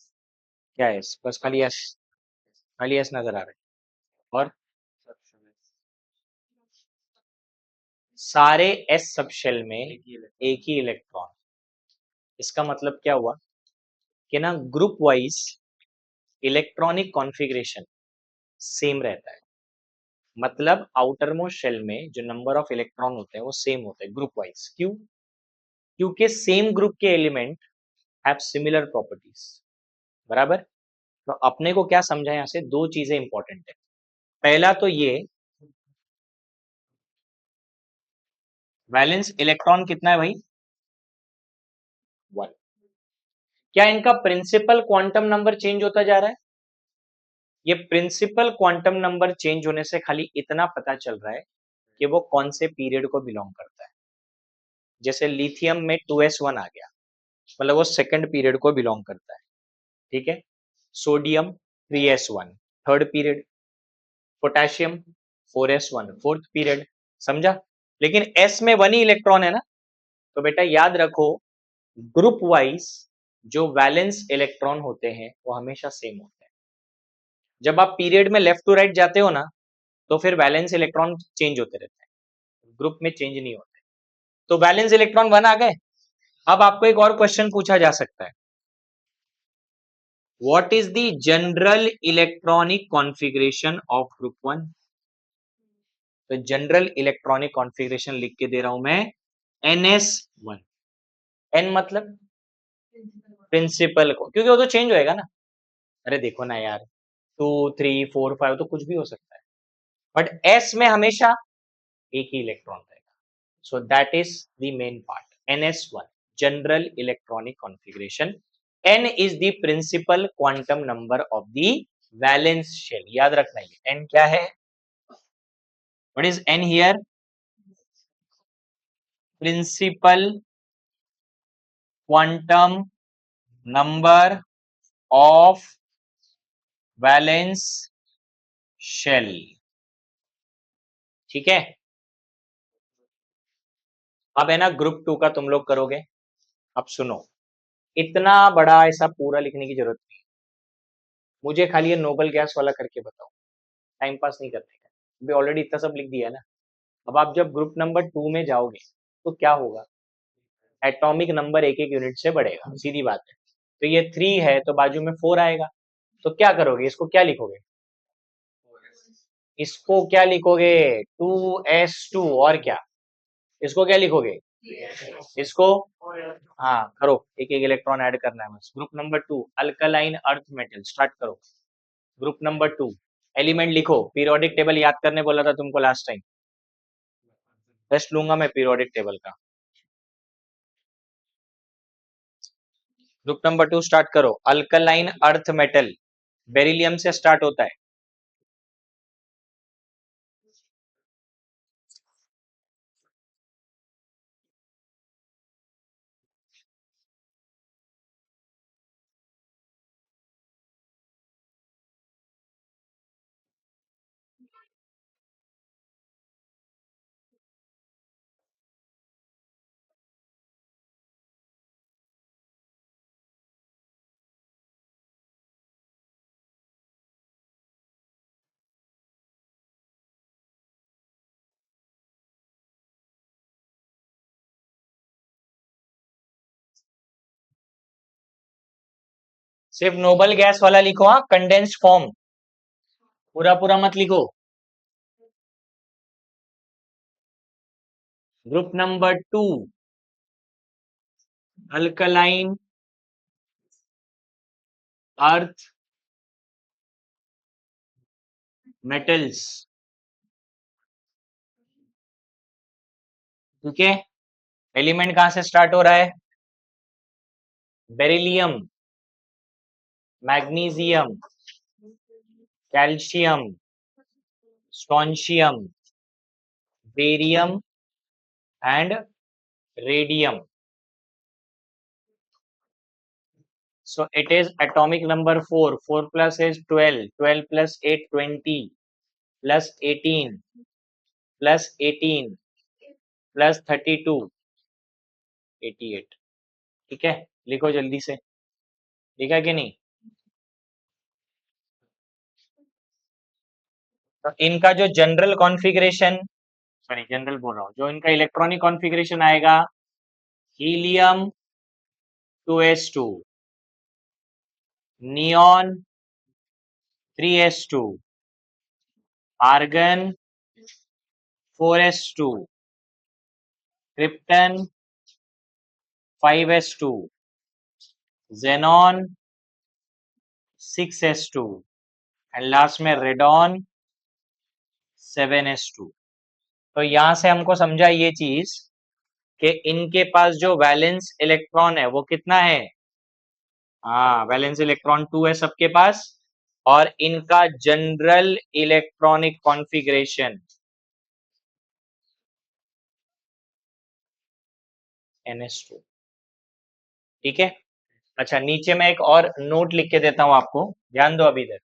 क्या है? बस खाली एस, खाली एस नजर आ रहा है। और सारे एस सब शेल में एक ही इलेक्ट्रॉन। इसका मतलब क्या हुआ कि ना group wise electronic configuration same रहता है। मतलब आउटर मोस्ट शेल में जो नंबर ऑफ इलेक्ट्रॉन होते हैं वो सेम होते हैं ग्रुप वाइज। क्यों? क्योंकि सेम ग्रुप के एलिमेंट हैव सिमिलर प्रॉपर्टीज। बराबर? तो अपने को क्या समझा यहां से? दो चीजें इंपॉर्टेंट है। पहला तो ये वैलेंस इलेक्ट्रॉन कितना है भाई? 1। क्या इनका प्रिंसिपल क्वांटम नंबर चेंज होता जा रहा है? ये प्रिंसिपल क्वांटम नंबर चेंज होने से खाली इतना पता चल रहा है कि वो कौन से पीरियड को बिलोंग करता है। जैसे लिथियम में 2s1 आ गया, मतलब वो सेकंड पीरियड को बिलोंग करता है। ठीक है? Sodium 3s1 third period, potassium 4s1 fourth period. समझा? लेकिन s में 1 ही इलेक्ट्रॉन है ना, तो बेटा याद रखो ग्रुप वाइज जो वैलेंस इलेक्ट्रॉन होते हैं वो हमेशा सेम होते हैं। जब आप पीरियड में लेफ्ट टू राइट जाते हो ना, तो फिर वैलेंस इलेक्ट्रॉन चेंज होते रहते हैं, ग्रुप में चेंज नहीं होते। तो वैलेंस इलेक्ट्रॉन 1 आ गए। अब आपको एक और क्वेश्चन पूछा जा सकता है, what is the general electronic configuration of group 1? तो जनरल इलेक्ट्रॉनिक कॉन्फ़िगरेशन लिख के दे रहा हूं मैं, NS1। N मतलब प्रिंसिपल को, क्योंकि वो तो चेंज होएगा ना। अरे देखो ना यार, 2 3 4 5 तो कुछ भी हो सकता है, बट S में हमेशा एक ही इलेक्ट्रॉन रहेगा। So that is the main part. NS1 general electronic configuration. N is the principal quantum number of the valence shell. याद रखना है N क्या है। What is N here? Principal quantum number of valence shell. ठीक है, अब है ना ग्रुप 2 का तुम लोग करोगे। अब सुनो, इतना बड़ा ऐसा पूरा लिखने की जरूरत नहीं है, मुझे खाली ये नोबल गैस वाला करके बताओ, टाइम पास नहीं करने का, अभी ऑलरेडी इतना सब लिख दिया है ना। अब आप जब ग्रुप नंबर 2 में जाओगे तो क्या होगा, एटॉमिक नंबर एक एक यूनिट से बढ़ेगा, सीधी बात है। तो ये 3 है तो बाजू में 4 आएगा, तो क्या करोगे, इसको क्या लिखोगे, इसको क्या लिखोगे, 2s2, और क्या, इसको क्या लिखोगे, इसको, हाँ करो, एक एक इलेक्ट्रॉन ऐड करना है बस। Group number 2 alkaline earth metal, start करो। ग्रुप नंबर 2 एलिमेंट लिखो, पीरियोडिक टेबल याद करने बोला था तुमको लास्ट टाइम, टेस्ट लूंगा मैं पीरियोडिक टेबल का। ग्रुप नंबर 2 स्टार्ट करो, अल्कलाइन अर्थ मेटल, बेरिलियम से स्टार्ट होता है। सिर्फ नोबल गैस वाला लिखो, हाँ कंडेंस्ड फॉर्म, पूरा पूरा मत लिखो। Group number 2 alkaline earth metals. ठीक है, एलिमेंट कहां से स्टार्ट हो रहा है, beryllium, magnesium, calcium, strontium, barium and radium. So it is atomic number 4. 4 plus is 12. 12 plus 8, 20. Plus 18. Plus 18. Plus 32. 88. ठीक है, लिखो जल्दी से, लिखा कि नहीं। तो इनका जो जनरल कॉन्फ़िगरेशन, सॉरी जनरल बोल रहा हूँ, जो इनका इलेक्ट्रॉनिक कॉन्फ़िगरेशन आएगा, helium 2s2, neon 3s2, argon 4s2, krypton 5s2, xenon 6s2 and last में रेडॉन 7s2। तो यहां से हमको समझा ये चीज कि इनके पास जो वैलेंस इलेक्ट्रॉन है वो कितना है, हाँ वैलेंस इलेक्ट्रॉन 2 है सबके पास, और इनका जनरल इलेक्ट्रॉनिक कॉन्फ़िगरेशन ns2। ठीक है, अच्छा नीचे मैं एक और नोट लिख के देता हूं आपको, ध्यान दो अभी इधर।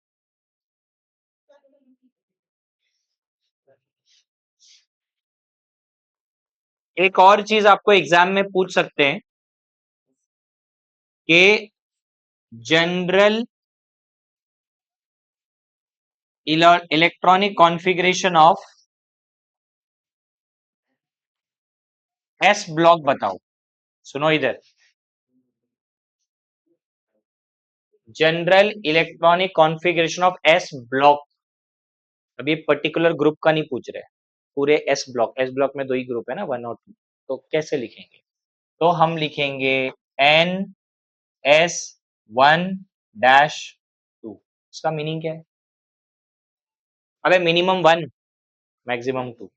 एक और चीज आपको एग्जाम में पूछ सकते हैं कि general electronic configuration of S block बताओ। सुनो इधर, general electronic configuration of S block, अभी पर्टिकुलर ग्रुप का नहीं पूछ रहे, पूरे एस ब्लॉक, एस ब्लॉक में दो ही ग्रुप है ना, 1 और 2। तो कैसे लिखेंगे, तो हम लिखेंगे एन एस 1-2। इसका मीनिंग क्या है, अबे मिनिमम 1 मैक्सिमम 2,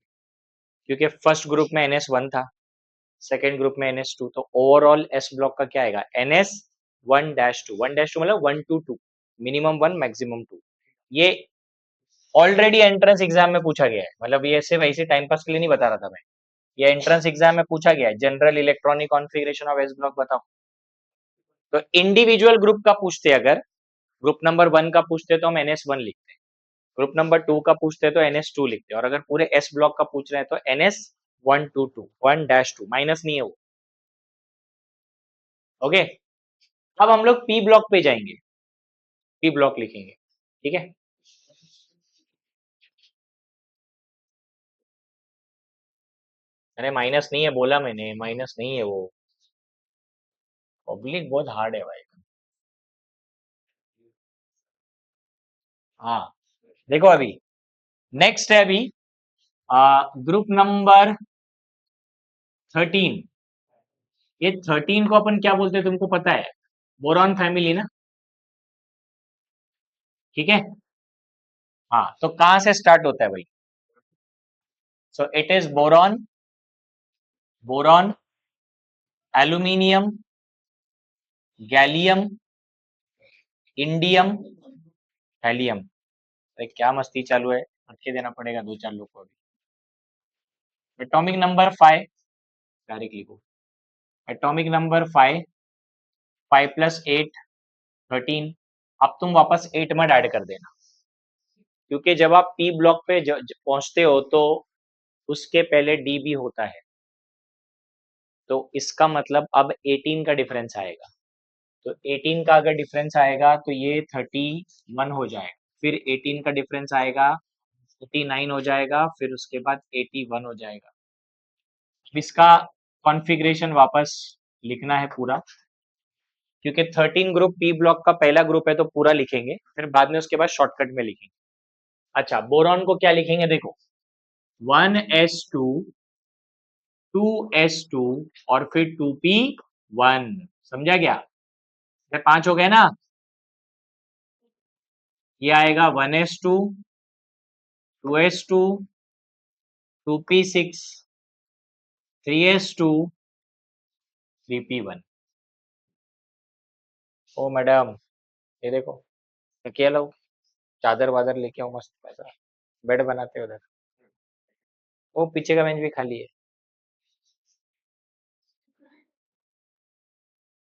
क्योंकि फर्स्ट ग्रुप में NS1 था, सेकेंड ग्रुप में NS2, तो ओवरऑल एस ब्लॉक का क्या आएगा, NS1-2। 1-2 मतलब 1 to 2, मिनिमम 1 मैक्सिमम 2। ये ऑलरेडी एंट्रेंस एग्जाम में पूछा गया है, मतलब ये सिर्फ ऐसे टाइम पास के लिए नहीं बता रहा था मैं, ये एंट्रेंस एग्जाम में पूछा गया है, general electronic configuration of S block बताओ। तो इंडिविजुअल ग्रुप का पूछते, अगर ग्रुप नंबर 1 का पूछते तो हम NS1 लिखते, ग्रुप नंबर 2 का पूछते हैं तो NH2 लिखते हैं, और अगर पूरे S ब्लॉक का पूछ रहे हैं तो NS122 1-2 माइनस नहीं है वो। ओके, अब हम लोग P ब्लॉक पे जाएंगे, P ब्लॉक लिखेंगे, ठीक है। अरे माइनस नहीं है, बोला मैंने माइनस नहीं है वो, पब्लिक बहुत हार्ड है भाई। हाँ, देखो अभी नेक्स्ट है अभी ग्रुप नंबर 13। ये 13 को अपन क्या बोलते हैं तुमको पता है? बोरॉन फैमिली ना, ठीक है। हाँ, तो कहां से स्टार्ट होता है भाई? So it is boron, boron, aluminium, gallium, indium, helium. अरे क्या मस्ती चालू है, रख के देना पड़ेगा दो चार लोग को अभी। एटॉमिक नंबर 5, डायरेक्ट लिखो। Atomic number 5, 5 + 8 13। अब तुम वापस 8 में ऐड कर देना, क्योंकि जब आप पी ब्लॉक पे पहुंचते हो तो उसके पहले डी भी होता है, तो इसका मतलब अब 18 का डिफरेंस आएगा। तो 18 का अगर डिफरेंस आएगा तो ये 31 हो जाएगा, फिर 18 का डिफरेंस आएगा 39 हो जाएगा, फिर उसके बाद 81 हो जाएगा। इसका कॉन्फ़िगरेशन वापस लिखना है पूरा, क्योंकि 13 ग्रुप पी ब्लॉक का पहला ग्रुप है तो पूरा लिखेंगे, फिर बाद में उसके बाद शॉर्टकट में लिखेंगे। अच्छा, बोरॉन को क्या लिखेंगे देखो, 1s2 2s2 और फिर 2p1, समझा गया? ये 5 हो गए ना, ये आएगा 1s2 2s2 2p6 3s2 3p1। ओ मैडम, ये देखो, तकिया लो, चादर वादर लेके आओ, मस्त पैसा बेड बनाते हो उधर। वो पीछे का बेंच भी खाली है।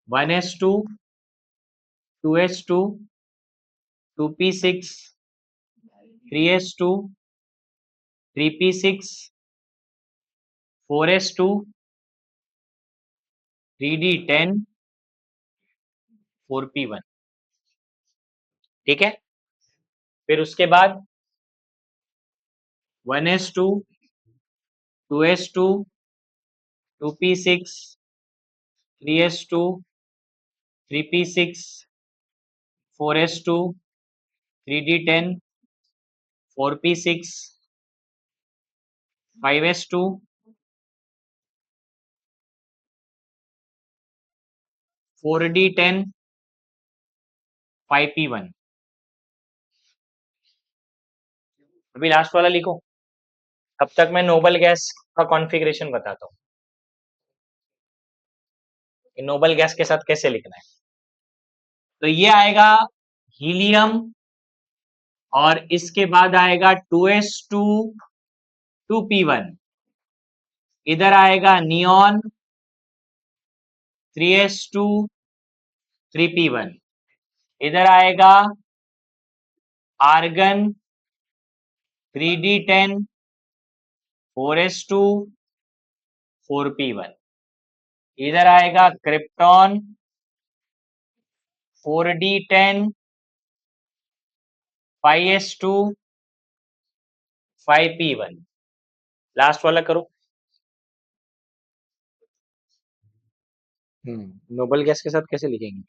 1s2 2s2 2p6 3s2 3p6 4s2 3d10 4p1, ठीक है। फिर उसके बाद 1s2 2s2 2p6 3s2 3p6 4s2 3d10 4p6 5s2 4d10 5p1। अभी लास्ट वाला लिखो, तब तक मैं नोबल गैस का कॉन्फ़िगरेशन बताता हूँ कि नोबल गैस के साथ कैसे लिखना है। तो ये आएगा हीलियम, और इसके बाद आएगा 2s2 2p1, इधर आएगा नियॉन 3s2 3p1, इधर आएगा आर्गन 3d10 4s2 4p1, इधर आएगा krypton 4d10 5s2 5p1। Last वाला करो। नोबल गैस के साथ कैसे लिखेंगे?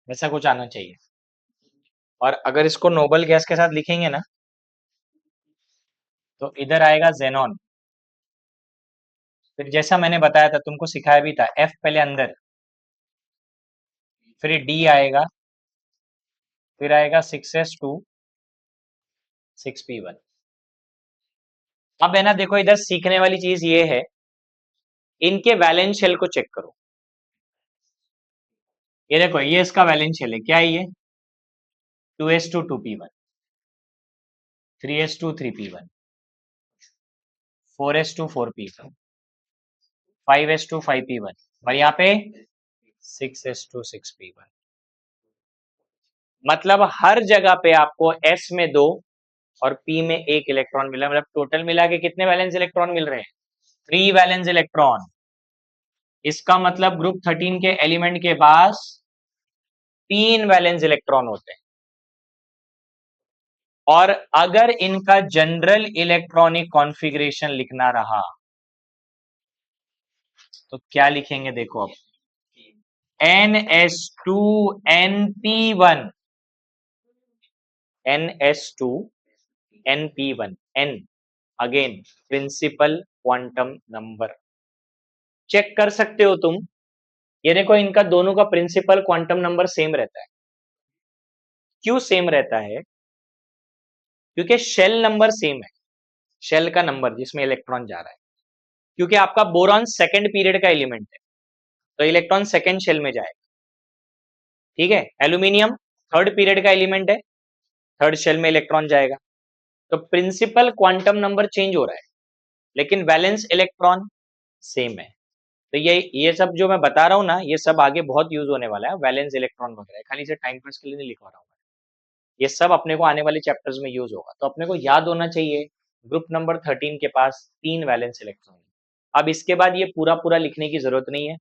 ऐसा कुछ आना चाहिए, और अगर इसको नोबल गैस के साथ लिखेंगे ना, तो इधर आएगा जेनॉन फिर जैसा मैंने बताया था, तुमको सिखाया भी था, F पहले अंदर, फिर D आएगा, फिर आएगा 6s2 6p1। अब है ना, देखो इधर सीखने वाली चीज ये है, इनके वैलेंस शेल को चेक करो। ये देखो, ये इसका वैलेंस शेल है, क्या है ये? 2s2 2p1, 3s2 3p1, 4s2 4p1, 5s2 5p1, और यहाँ पे 6s2 6p1। मतलब हर जगह पे आपको s में 2 और p में 1 इलेक्ट्रॉन मिला, मतलब टोटल मिला के कितने वैलेंस इलेक्ट्रॉन मिल रहे हैं? 3 वैलेंस इलेक्ट्रॉन। इसका मतलब ग्रुप 13 के एलिमेंट के पास 3 वैलेंस इलेक्ट्रॉन होते हैं। और अगर इनका जनरल इलेक्ट्रॉनिक कॉन्फ़िगरेशन लिखना रहा तो क्या लिखेंगे? देखो अब, NS2NP1, NS2NP1, N again principal quantum number. Check कर सकते हो तुम, ये देखो इनका दोनों का प्रिंसिपल क्वांटम नंबर सेम रहता है। क्यों सेम रहता है? क्योंकि शेल नंबर सेम है, शेल का नंबर जिसमें इलेक्ट्रॉन जा रहा है। क्योंकि आपका बोरॉन सेकंड पीरियड का एलिमेंट है, तो इलेक्ट्रॉन सेकंड शेल में जाएगा, ठीक है। एल्यूमिनियम थर्ड पीरियड का एलिमेंट है, थर्ड शेल में इलेक्ट्रॉन जाएगा। तो प्रिंसिपल क्वांटम नंबर चेंज हो रहा है, लेकिन वैलेंस इलेक्ट्रॉन सेम है। तो ये सब जो मैं बता रहा हूँ ना, ये सब आगे बहुत यूज होने वाला है, वैलेंस इलेक्ट्रॉन वगैरह, खाली से टाइम पास के लिए नहीं लिखवा रहा हूँ। ये सब अपने को आने वाले चैप्टर्स में यूज होगा, तो अपने को याद होना चाहिए ग्रुप नंबर 13 के पास 3 वैलेंस इलेक्ट्रॉन। अब इसके बाद ये पूरा पूरा लिखने की जरूरत नहीं है।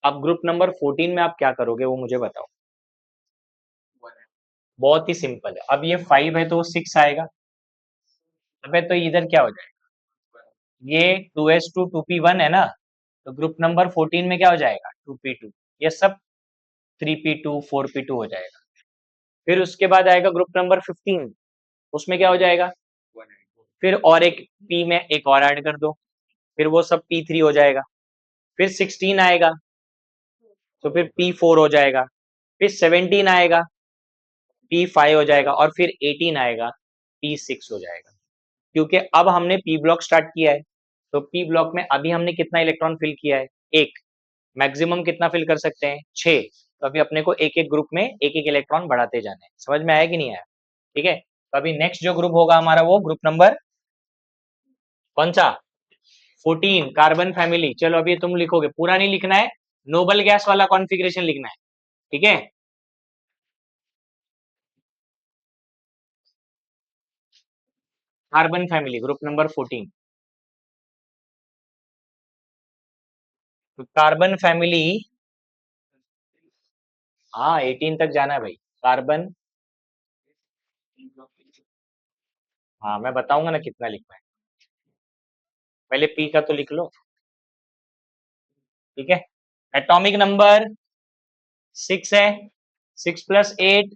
अब ग्रुप नंबर 14 में आप क्या करोगे वो मुझे बताओ। बहुत ही सिंपल है। अब ये 5 है तो 6 आएगा। अबे तो इधर क्या हो जाएगा, ये 2s2 2p1 है ना, तो ग्रुप नंबर 14 में क्या हो जाएगा? 2p2। ये सब 3p2 4p2 हो जाएगा। फिर उसके बाद आएगा ग्रुप नंबर 15, उसमें क्या हो जाएगा? फिर और एक p में एक और ऐड कर दो, फिर वो सब p3 हो जाएगा। फिर 16 आएगा तो फिर p4 हो जाएगा। फिर 17 आएगा, p5 हो जाएगा, और फिर 18 आएगा, p6 हो जाएगा। क्योंकि अब हमने p ब्लॉक स्टार्ट किया है, तो p ब्लॉक में अभी हमने कितना इलेक्ट्रॉन फिल किया है? 1। मैक्सिमम कितना फिल कर सकते हैं? 6। तो अभी अपने को एक एक ग्रुप में एक एक इलेक्ट्रॉन बढ़ाते जाने हैं। समझ में आया कि नहीं आया? ठीक है। तो अभी नेक्स्ट जो ग्रुप होगा हमारा, वो ग्रुप नंबर कौन सा? 14, कार्बन फैमिली। चलो अभी तुम लिखोगे, पूरा नहीं लिखना है, नोबल गैस वाला कॉन्फ़िगरेशन लिखना है, ठीक है। Carbon family group number 14। तो कार्बन फैमिली, हाँ 18 तक जाना है भाई। कार्बन, हाँ मैं बताऊंगा ना कितना लिखना है, पहले पी का तो लिख लो, ठीक है। एटॉमिक नंबर 6 है, 6 प्लस 8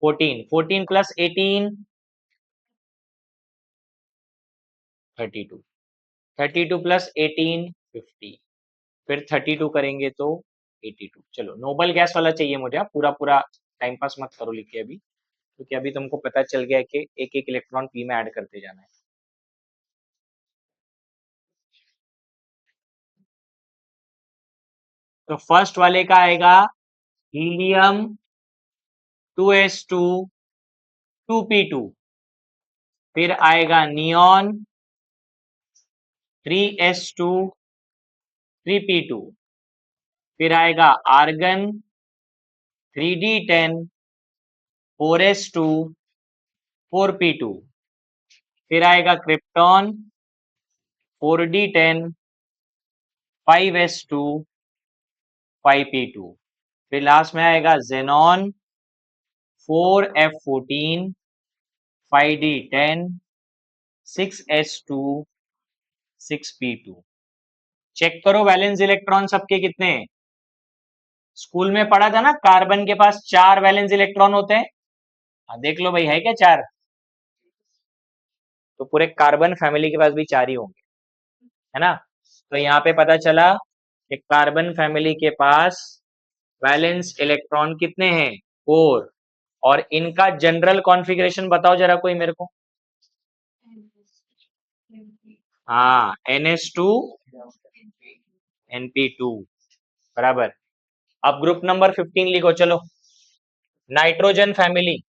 14, 14 प्लस 18 32, 32 प्लस 18 50, फिर 32 करेंगे तो 82। चलो नोबल गैस वाला चाहिए मुझे, पूरा पूरा टाइम पास मत करो लिख के अभी, क्योंकि अभी तुमको पता चल गया है कि एक एक इलेक्ट्रॉन पी में ऐड करते जाना है। तो फर्स्ट वाले का आएगा हीलियम 2s2 2p2, फिर आएगा नियॉन 3s2 3p2, फिर आएगा आर्गन 3d10 4s2 4p2, फिर आएगा क्रिप्टॉन 4d10 5s2 5p2, फिर लास्ट में आएगा xenon 4f14 5d10 6s2 6p2। चेक करो वैलेंस इलेक्ट्रॉन सबके कितने हैं। स्कूल में पढ़ा था ना, कार्बन के पास 4 वैलेंस इलेक्ट्रॉन होते हैं। हाँ देख लो भाई, है क्या 4? तो पूरे कार्बन फैमिली के पास भी 4 ही होंगे, है ना। तो यहाँ पे पता चला कि कार्बन फैमिली के पास वैलेंस इलेक्ट्रॉन कितने हैं, 4। और इनका जनरल कॉन्फ़िगरेशन बताओ जरा कोई मेरे को। हाँ, NH2 NP2 बराबर। अब ग्रुप नंबर 15 लिखो चलो, नाइट्रोजन फैमिली।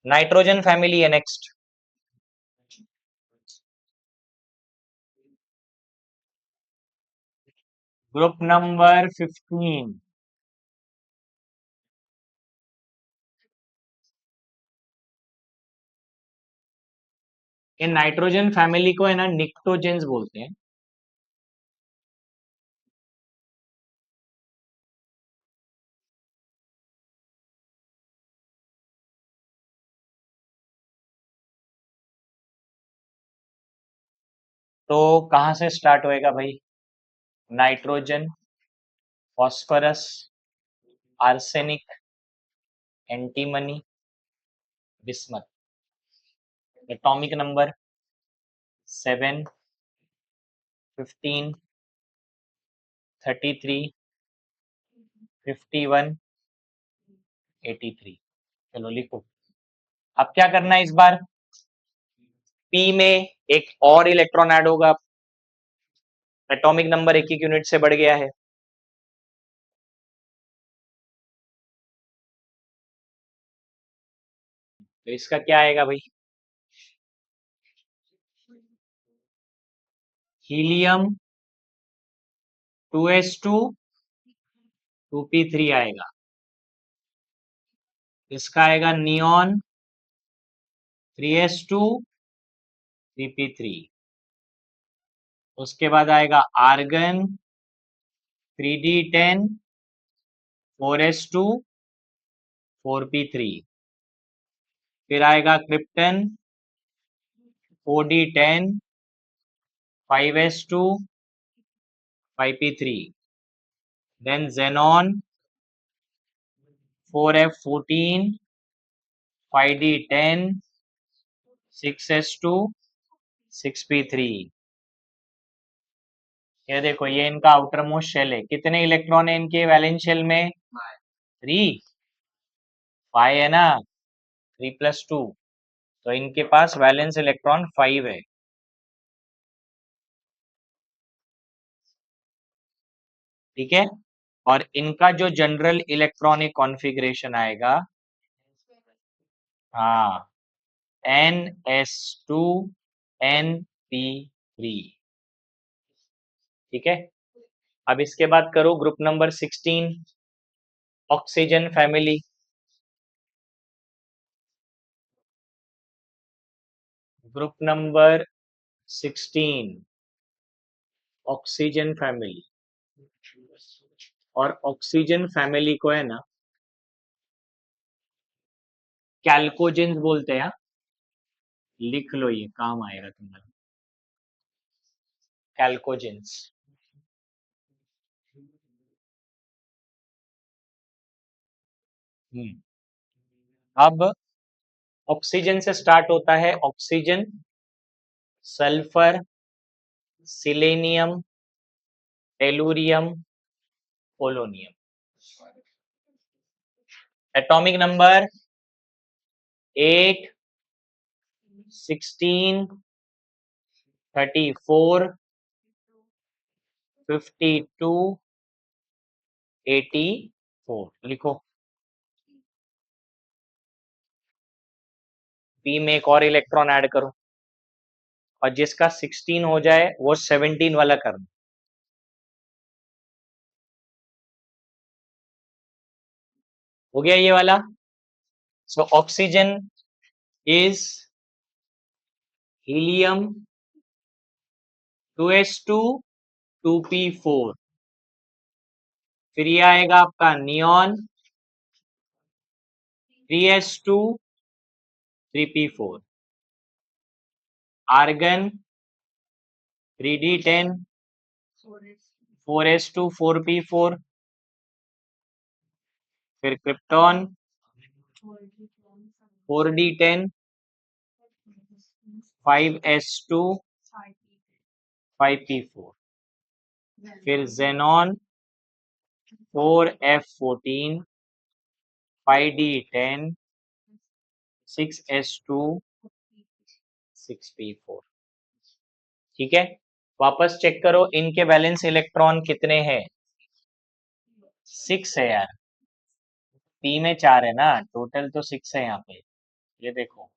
नाइट्रोजन फैमिली है next. Group number 15। In nitrogen family को है ना निक्टोजेंस बोलते हैं। तो कहां से स्टार्ट होएगा भाई? Nitrogen, phosphorus, arsenic, antimony, bismuth. Atomic number 7, 15, 33, 51, 83। चलो लिखो। अब क्या करना है इस बार? पी में एक और इलेक्ट्रॉन ऐड होगा। एटॉमिक नंबर एक यूनिट से बढ़ गया है। तो इसका क्या आएगा भाई? हीलियम 2s2 2p3 आएगा। इसका आएगा नियॉन 3s2 3p3। उसके बाद आएगा आर्गन 3d10 4s2 4p3। फिर आएगा krypton 4d10 5s2 5p3। Then xenon 4f14 5d10 6s2 6p3। ये देखो, ये इनका आउटर मोस्ट शेल है। कितने इलेक्ट्रॉन है इनके वैलेंस शेल में? 3। 5 है ना, 3+2। तो इनके पास वैलेंस इलेक्ट्रॉन 5 है। ठीक है। और इनका जो जनरल इलेक्ट्रॉनिक कॉन्फ़िगरेशन आएगा, हाँ, NS2NP3। ठीक है। अब इसके बाद करो group number 16, oxygen family. Group number 16, oxygen family. और ऑक्सीजन फैमिली को है ना कैल्कोजेंस बोलते हैं। लिख लो, ये काम आएगा तुम्हारा, कैल्कोजेंस। अब ऑक्सीजन से स्टार्ट होता है। Oxygen, sulphur, selenium, tellurium, polonium. Atomic number 8, 16, 34, 52, 84। लिखो। पी में एक और इलेक्ट्रॉन ऐड करो, और जिसका 16 हो जाए वो 17 वाला करना। हो गया ये वाला। So oxygen is helium 2s2 2p4। फिर ये आएगा आपका neon 3s2 3p4। Argon 3d10 4s2 4p4। फिर क्रिप्टॉन 4d10 5s2 5p4, फिर xenon 4f14 5d10 6s2 6p4। ठीक है, वापस चेक करो इनके वैलेंस इलेक्ट्रॉन कितने हैं। 6 है यार, पी में 4 है ना, टोटल तो 6 है यहाँ पे, ये देखो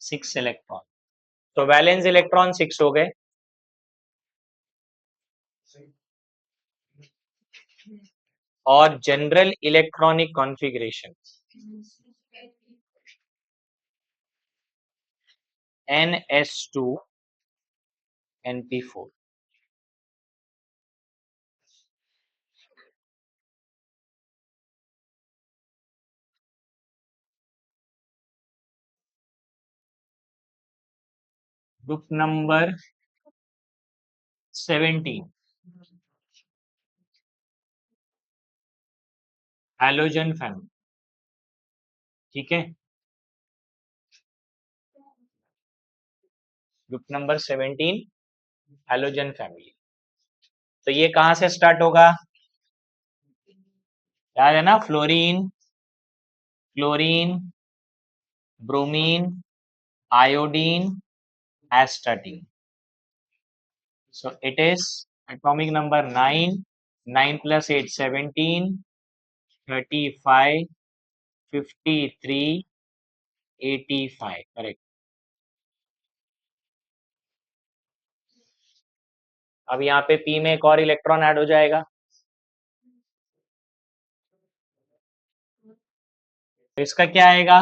6 इलेक्ट्रॉन, तो वैलेंस इलेक्ट्रॉन 6 हो गए। और general electronic configuration NS2 NP4। Group number 17 halogen family. ठीक है, ग्रुप नंबर 17 हैलोजन फैमिली। तो ये कहां से स्टार्ट होगा, याद है ना, fluorine, chlorine, bromine, iodine, astatine. So it is atomic number 9, 9 plus 8 17, 35, 53, 85, correct. अब यहाँ पे P में एक और इलेक्ट्रॉन ऐड हो जाएगा, तो इसका क्या आएगा,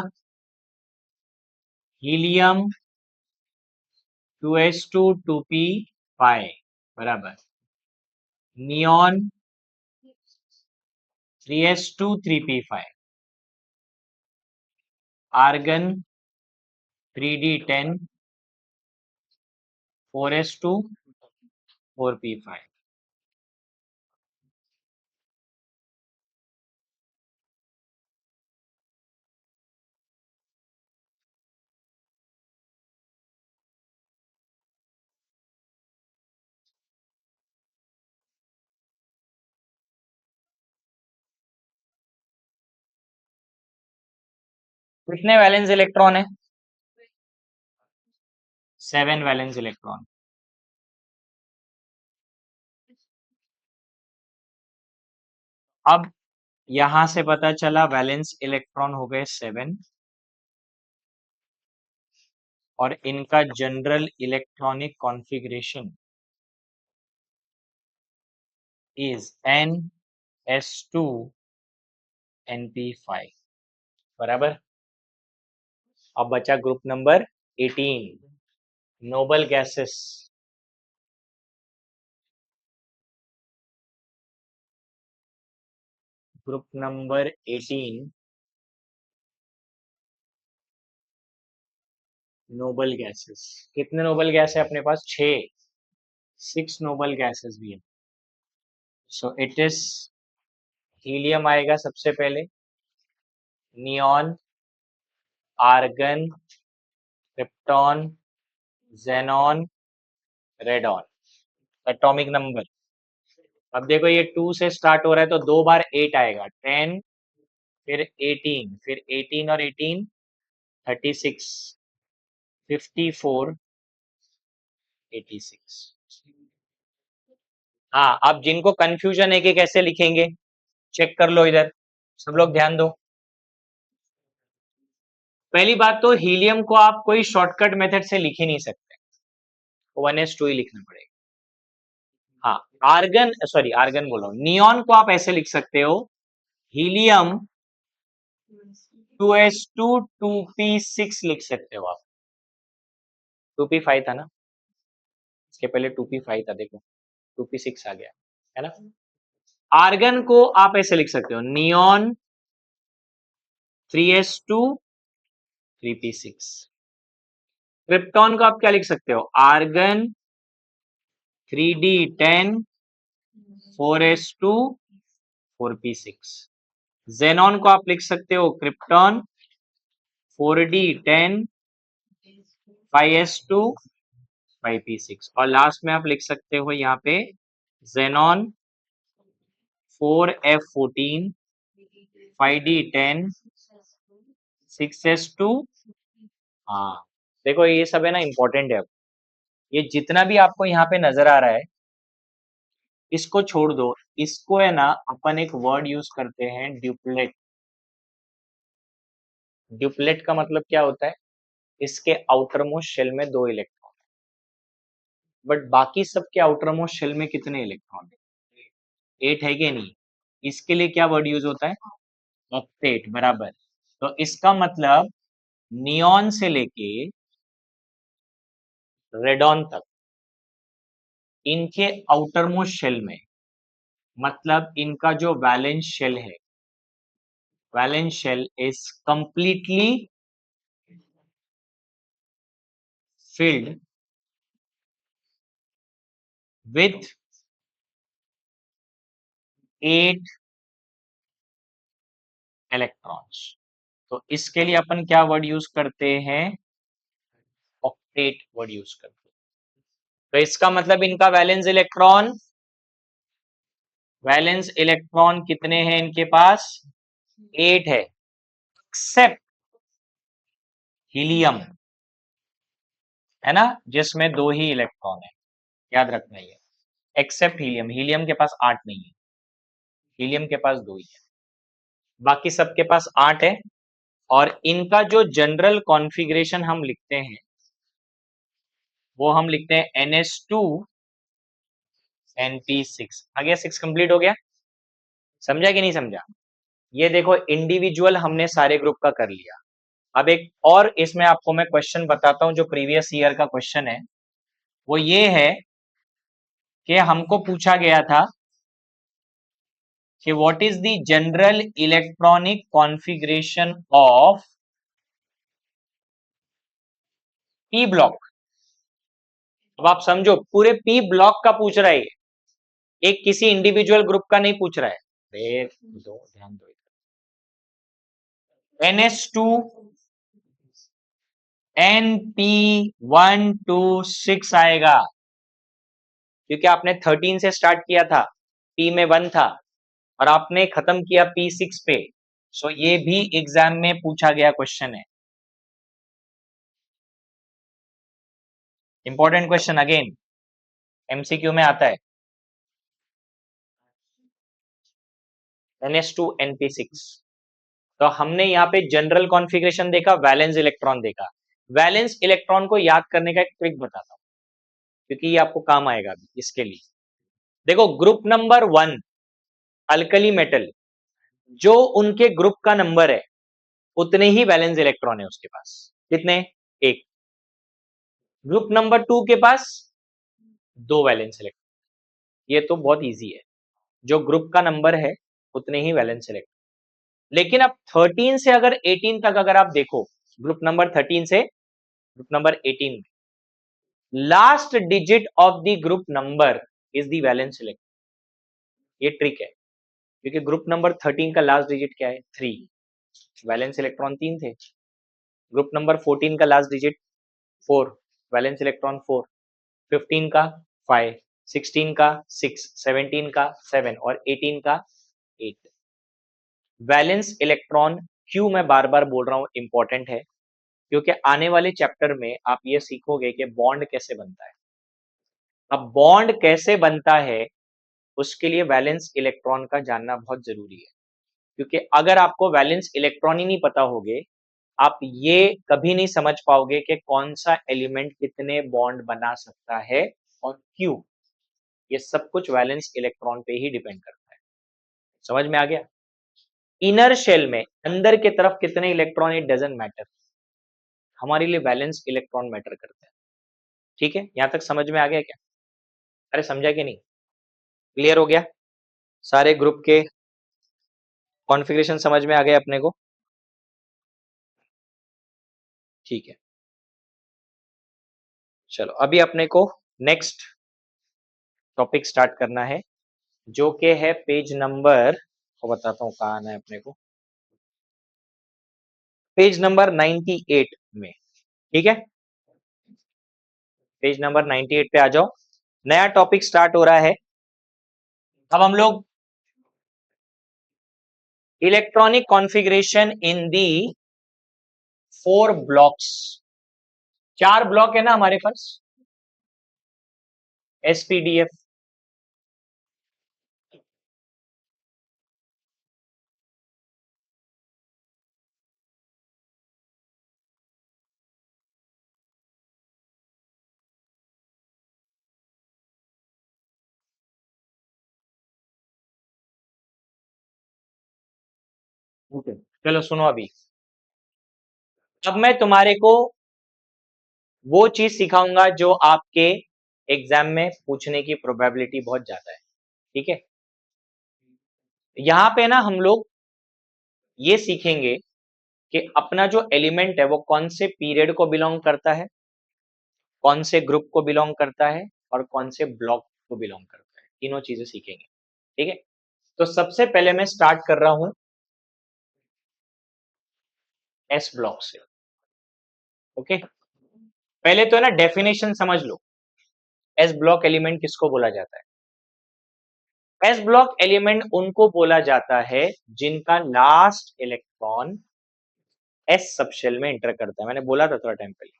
हीलियम 2s2 2p5 बराबर neon 3s2 3p5, argon 3d10 4s2 4p5। कितने वैलेंस इलेक्ट्रॉन है, 7 वैलेंस इलेक्ट्रॉन। अब यहां से पता चला वैलेंस इलेक्ट्रॉन हो गए 7 और इनका general electronic configuration is NS2 NP5 बराबर। अब बचा group number 18 noble gases. Group number 18 noble gases. कितने नोबल गैस है अपने पास, 6 नोबल गैसेस भी है। सो इट इज हीलियम आएगा सबसे पहले, neon, argon, krypton, xenon, radon. Atomic number, अब देखो ये 2 से स्टार्ट हो रहा है तो 2 बार 8 आएगा, 10 फिर 18, फिर 18 और 18 36, 54, 86। हाँ, अब जिनको कंफ्यूजन है कि कैसे लिखेंगे, चेक कर लो इधर, सब लोग ध्यान दो। पहली बात तो हीलियम को आप कोई शॉर्टकट मेथड से लिख ही नहीं सकते, 1s2 ही लिखना पड़ेगा। हाँ, आर्गन, सॉरी आर्गन बोल रहा हूँ, नियॉन को आप ऐसे लिख सकते हो, हीलियम 2s2 2p6 लिख सकते हो आप। 2p5 था ना, इसके पहले 2p5 था, देखो 2p6 आ गया है ना। आर्गन को आप ऐसे लिख सकते हो, नियॉन 3s2 3p6। क्रिप्टॉन को आप क्या लिख सकते हो, argon 3d10 4s2 4p6। Xenon को आप लिख सकते हो, क्रिप्टॉन 4d10 5s2 5p6 और लास्ट में आप लिख सकते हो यहाँ पे Xenon 4f14 5d10 6s2। हाँ देखो ये सब है ना इम्पोर्टेंट है। अब ये जितना भी आपको यहाँ पे नजर आ रहा है इसको छोड़ दो, इसको है ना अपन एक वर्ड यूज करते हैं ड्यूप्लेट। ड्यूप्लेट का मतलब क्या होता है, इसके आउटर मोस्ट शेल में 2 इलेक्ट्रॉन, बट बाकी सबके आउटर मोस्ट शेल में कितने इलेक्ट्रॉन है, 8 है कि नहीं। इसके लिए क्या वर्ड यूज होता है, ऑक्टेट, बराबर। तो इसका मतलब नियॉन से लेके रेडॉन तक इनके आउटर मोस्ट शेल में, मतलब इनका जो वैलेंस शेल है, valence shell is completely filled with 8 electrons. तो इसके लिए अपन क्या वर्ड यूज करते हैं, ऑक्टेट वर्ड यूज करते हैं। तो इसका मतलब इनका वैलेंस इलेक्ट्रॉन कितने हैं इनके पास, 8 है, एक्सेप्ट हीलियम, है ना, जिसमें 2 ही इलेक्ट्रॉन है, याद रखना ये, एक्सेप्ट हीलियम, हीलियम के पास 8 नहीं है, हीलियम के पास 2 ही है, बाकी सबके पास 8 है। और इनका जो जनरल कॉन्फ़िगरेशन हम लिखते हैं वो हम लिखते हैं NH2 NP6। आ गया, 6 कंप्लीट हो गया, समझा कि नहीं समझा। ये देखो इंडिविजुअल हमने सारे ग्रुप का कर लिया। अब एक और इसमें आपको मैं क्वेश्चन बताता हूं जो प्रीवियस ईयर का क्वेश्चन है, वो ये है कि हमको पूछा गया था कि what is the general electronic configuration of P block. अब आप समझो पूरे पी ब्लॉक का पूछ रहा है, एक किसी इंडिविजुअल ग्रुप का नहीं पूछ रहा है। ध्यान दो, NH2 NP126 आएगा, क्योंकि आपने 13 से स्टार्ट किया था, P में 1 था और आपने खत्म किया P6 पे। सो ये भी एग्जाम में पूछा गया क्वेश्चन है, इंपॉर्टेंट क्वेश्चन, अगेन MCQ में आता है। NH2 NP6, तो हमने यहाँ पे जनरल कॉन्फ़िगरेशन देखा, वैलेंस इलेक्ट्रॉन देखा। वैलेंस इलेक्ट्रॉन को याद करने का एक ट्रिक बताता हूँ, क्योंकि ये आपको काम आएगा अभी इसके लिए। देखो ग्रुप नंबर 1 अल्कली मेटल, जो उनके ग्रुप का नंबर है उतने ही वैलेंस इलेक्ट्रॉन है उसके पास, कितने, 1। ग्रुप नंबर 2 के पास 2 वैलेंस इलेक्ट्रॉन, ये तो बहुत इजी है, जो ग्रुप का नंबर है उतने ही वैलेंस इलेक्ट्रॉन। लेकिन अब 13 से अगर 18 तक अगर आप देखो, ग्रुप नंबर 13 से ग्रुप नंबर 18 में last digit of the group number is the valence electron. ये ट्रिक है, क्योंकि ग्रुप नंबर 13 का लास्ट डिजिट क्या है, 3, वैलेंस इलेक्ट्रॉन 3 थे। ग्रुप नंबर 14 का लास्ट डिजिट 4, वैलेंस इलेक्ट्रॉन 4, 15 का 5, 16 का 6, 17 का 7 और 18 का 8। वैलेंस इलेक्ट्रॉन क्यों मैं बार बार बोल रहा हूं इंपॉर्टेंट है, क्योंकि आने वाले चैप्टर में आप ये सीखोगे कि बॉन्ड कैसे बनता है। अब बॉन्ड कैसे बनता है उसके लिए वैलेंस इलेक्ट्रॉन का जानना बहुत जरूरी है, क्योंकि अगर आपको वैलेंस इलेक्ट्रॉन ही नहीं पता होगे, आप ये कभी नहीं समझ पाओगे कि कौन सा एलिमेंट कितने बॉन्ड बना सकता है और क्यों। ये सब कुछ वैलेंस इलेक्ट्रॉन पे ही डिपेंड करता है, समझ में आ गया। इनर शेल में अंदर की तरफ कितने इलेक्ट्रॉन, इट डजंट मैटर, हमारे लिए वैलेंस इलेक्ट्रॉन मैटर करता है। ठीक है, यहां तक समझ में आ गया क्या, अरे समझा कि नहीं, क्लियर हो गया, सारे ग्रुप के कॉन्फ़िगरेशन समझ में आ गए अपने को। ठीक है, चलो अभी अपने को नेक्स्ट टॉपिक स्टार्ट करना है, जो कि है पेज नंबर, को बताता हूँ कहाँ आना है अपने को, पेज नंबर 98 में। ठीक है, पेज नंबर 98 पे आ जाओ। नया टॉपिक स्टार्ट हो रहा है। अब हम लोग इलेक्ट्रॉनिक कॉन्फ़िगरेशन इन दी 4 ब्लॉक्स, 4 ब्लॉक है ना हमारे पास, एसपीडीएफ, चलो सुनो अभी। अब मैं तुम्हारे को वो चीज सिखाऊंगा जो आपके एग्जाम में पूछने की प्रोबेबिलिटी बहुत ज्यादा है, ठीक है। यहां पे ना हम लोग ये सीखेंगे कि अपना जो एलिमेंट है वो कौन से पीरियड को बिलोंग करता है, कौन से ग्रुप को बिलोंग करता है और कौन से ब्लॉक को बिलोंग करता है, तीनों चीजें सीखेंगे, ठीक है। तो सबसे पहले मैं स्टार्ट कर रहा हूं एस ब्लॉक से, ओके। पहले तो है ना डेफिनेशन समझ लो, एस ब्लॉक एलिमेंट किसको बोला जाता है। एस ब्लॉक एलिमेंट उनको बोला जाता है जिनका लास्ट इलेक्ट्रॉन एस सबशेल में एंटर करता है, मैंने बोला था थोड़ा टाइम पहले,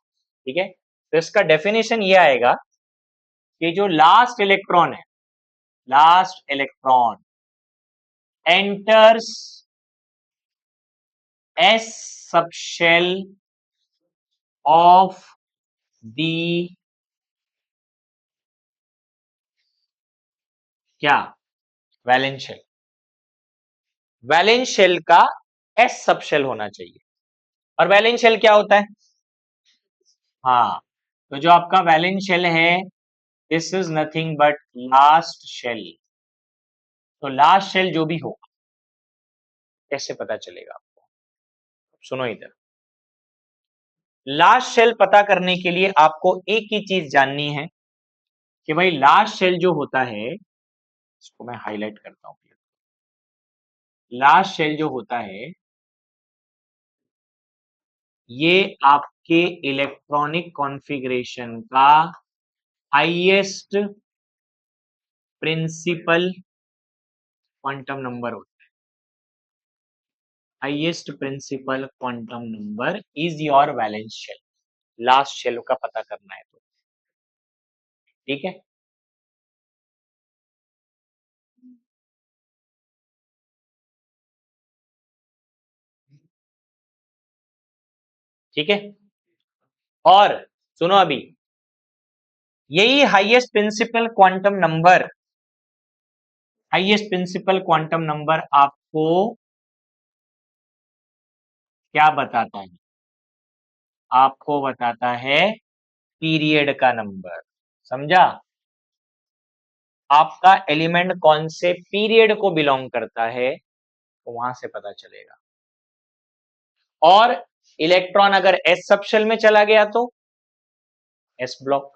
ठीक है। तो इसका डेफिनेशन ये आएगा कि जो लास्ट इलेक्ट्रॉन है, last electron enters S subshell of the क्या, वैलेंस शेल, वैलेंस शेल का S सबशेल होना चाहिए। और वैलेंस शेल क्या होता है, हाँ, तो जो आपका वैलेंस शेल है this is nothing but last shell. तो लास्ट शेल जो भी हो, कैसे पता चलेगा आपको, सुनो इधर। लास्ट शेल पता करने के लिए आपको एक ही चीज जाननी है कि भाई लास्ट शेल जो होता है, इसको मैं हाईलाइट करता हूं, लास्ट शेल जो होता है ये आपके इलेक्ट्रॉनिक कॉन्फ़िगरेशन का हाईएस्ट प्रिंसिपल क्वांटम नंबर होता है। Highest principal quantum number is your valence shell, last shell का पता करना है तो, ठीक है। ठीक है, और सुनो अभी, यही highest principal quantum number, highest principal quantum number आपको क्या बताता है, आपको बताता है पीरियड का नंबर, समझा। आपका एलिमेंट कौन से पीरियड को बिलोंग करता है तो वहां से पता चलेगा। और इलेक्ट्रॉन अगर एस सबशेल में चला गया तो एस ब्लॉक।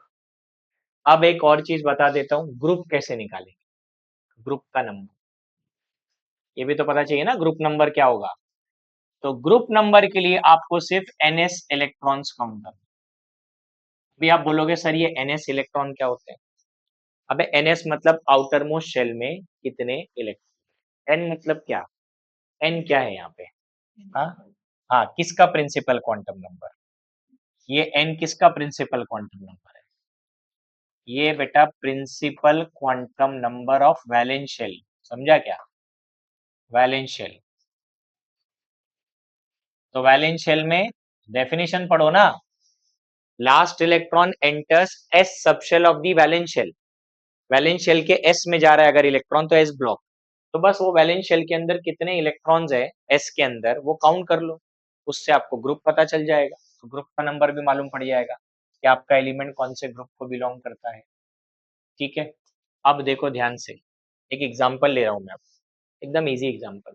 अब एक और चीज बता देता हूं, ग्रुप कैसे निकालेंगे, ग्रुप का नंबर, ये भी तो पता चाहिए ना ग्रुप नंबर क्या होगा। तो ग्रुप नंबर के लिए आपको सिर्फ एनएस इलेक्ट्रॉन्स काउंट करना। अभी आप बोलोगे सर ये एनएस इलेक्ट्रॉन क्या होते हैं, अबे एनएस मतलब आउटर मोस्ट शेल में कितने इलेक्ट्रॉन, एन मतलब क्या, एन क्या है यहाँ पे, हाँ हाँ, किसका प्रिंसिपल क्वांटम नंबर, ये एन किसका प्रिंसिपल क्वांटम नंबर है, ये बेटा principal quantum number of valence shell, समझा क्या, वैलेंस शेल। तो वैलेंस शेल में डेफिनेशन पढ़ो ना, last electron enters s subshell of the valence shell, valence shell के एस में जा रहा है अगर इलेक्ट्रॉन तो एस ब्लॉक। तो बस वो वैलेंस शेल के अंदर कितने इलेक्ट्रॉन्स है एस के अंदर वो काउंट कर लो, उससे आपको ग्रुप पता चल जाएगा, तो ग्रुप का नंबर भी मालूम पड़ जाएगा कि आपका एलिमेंट कौन से ग्रुप को बिलोंग करता है, ठीक है। अब देखो ध्यान से, एक एग्जांपल ले रहा हूं मैं आपको, एकदम इजी एग्जांपल।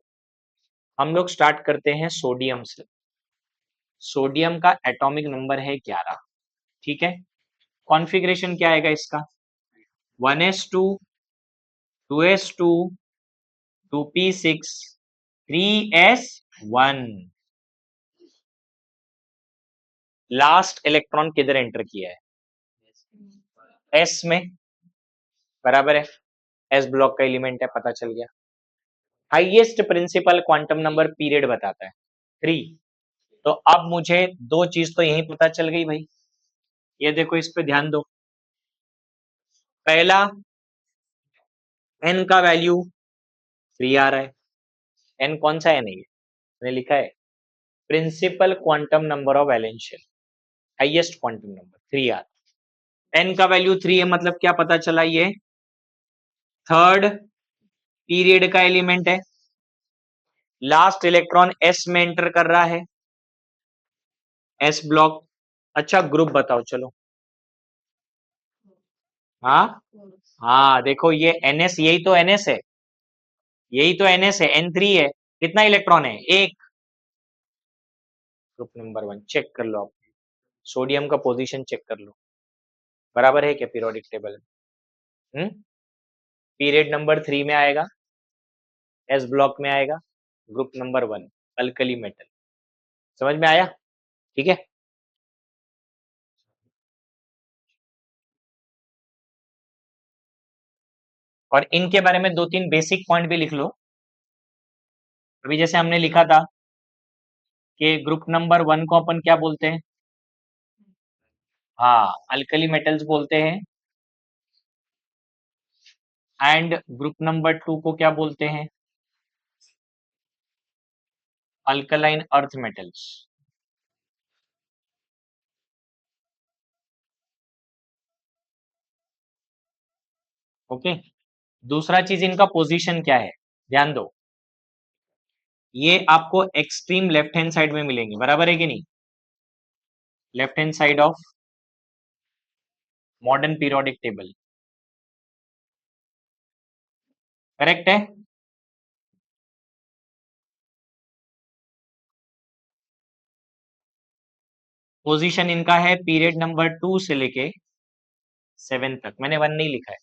हम लोग स्टार्ट करते हैं सोडियम से। सोडियम का एटॉमिक नंबर है 11, ठीक है। कॉन्फ़िगरेशन क्या आएगा इसका, 1s2 2s2 2p6 3s1। Last electron किधर एंटर किया है, एस में, बराबर है, एस ब्लॉक का एलिमेंट है, पता चल गया। Highest principal quantum number period बताता है 3। तो अब मुझे दो चीज तो यही पता चल गई भाई। ये देखो, इस पे ध्यान दो। पहला, एन का वैल्यू 3 आ रहा है। एन कौन सा एन है? ये मैंने लिखा है principal quantum number of valence shell, highest quantum number 3 आ रहा है। एन का वैल्यू 3 है, मतलब क्या पता चला? ये थर्ड पीरियड का एलिमेंट है। लास्ट इलेक्ट्रॉन एस में एंटर कर रहा है, एस ब्लॉक। अच्छा, ग्रुप बताओ चलो। हाँ हाँ, देखो ये एनएस, यही तो एनएस है, यही तो एनएस है, N3 है। कितना इलेक्ट्रॉन है? एक। ग्रुप नंबर 1 चेक कर लो आप, सोडियम का पोजीशन चेक कर लो, बराबर है क्या पीरियोडिक टेबल में? पीरियड नंबर 3 में आएगा, एस ब्लॉक में आएगा, ग्रुप नंबर 1 अल्कली मेटल। समझ में आया? ठीक है। और इनके बारे में दो तीन बेसिक पॉइंट भी लिख लो। अभी जैसे हमने लिखा था कि ग्रुप नंबर 1 को अपन क्या बोलते हैं? हाँ, अल्कली मेटल्स बोलते हैं। एंड ग्रुप नंबर 2 को क्या बोलते हैं? Alkaline earth metals. ओके। दूसरा चीज, इनका पोजीशन क्या है? ध्यान दो, ये आपको एक्सट्रीम लेफ्ट हैंड साइड में मिलेंगे, बराबर है कि नहीं? Left hand side of modern periodic table, correct है? पोजीशन इनका है पीरियड नंबर 2 से लेके 7 तक। मैंने 1 नहीं लिखा है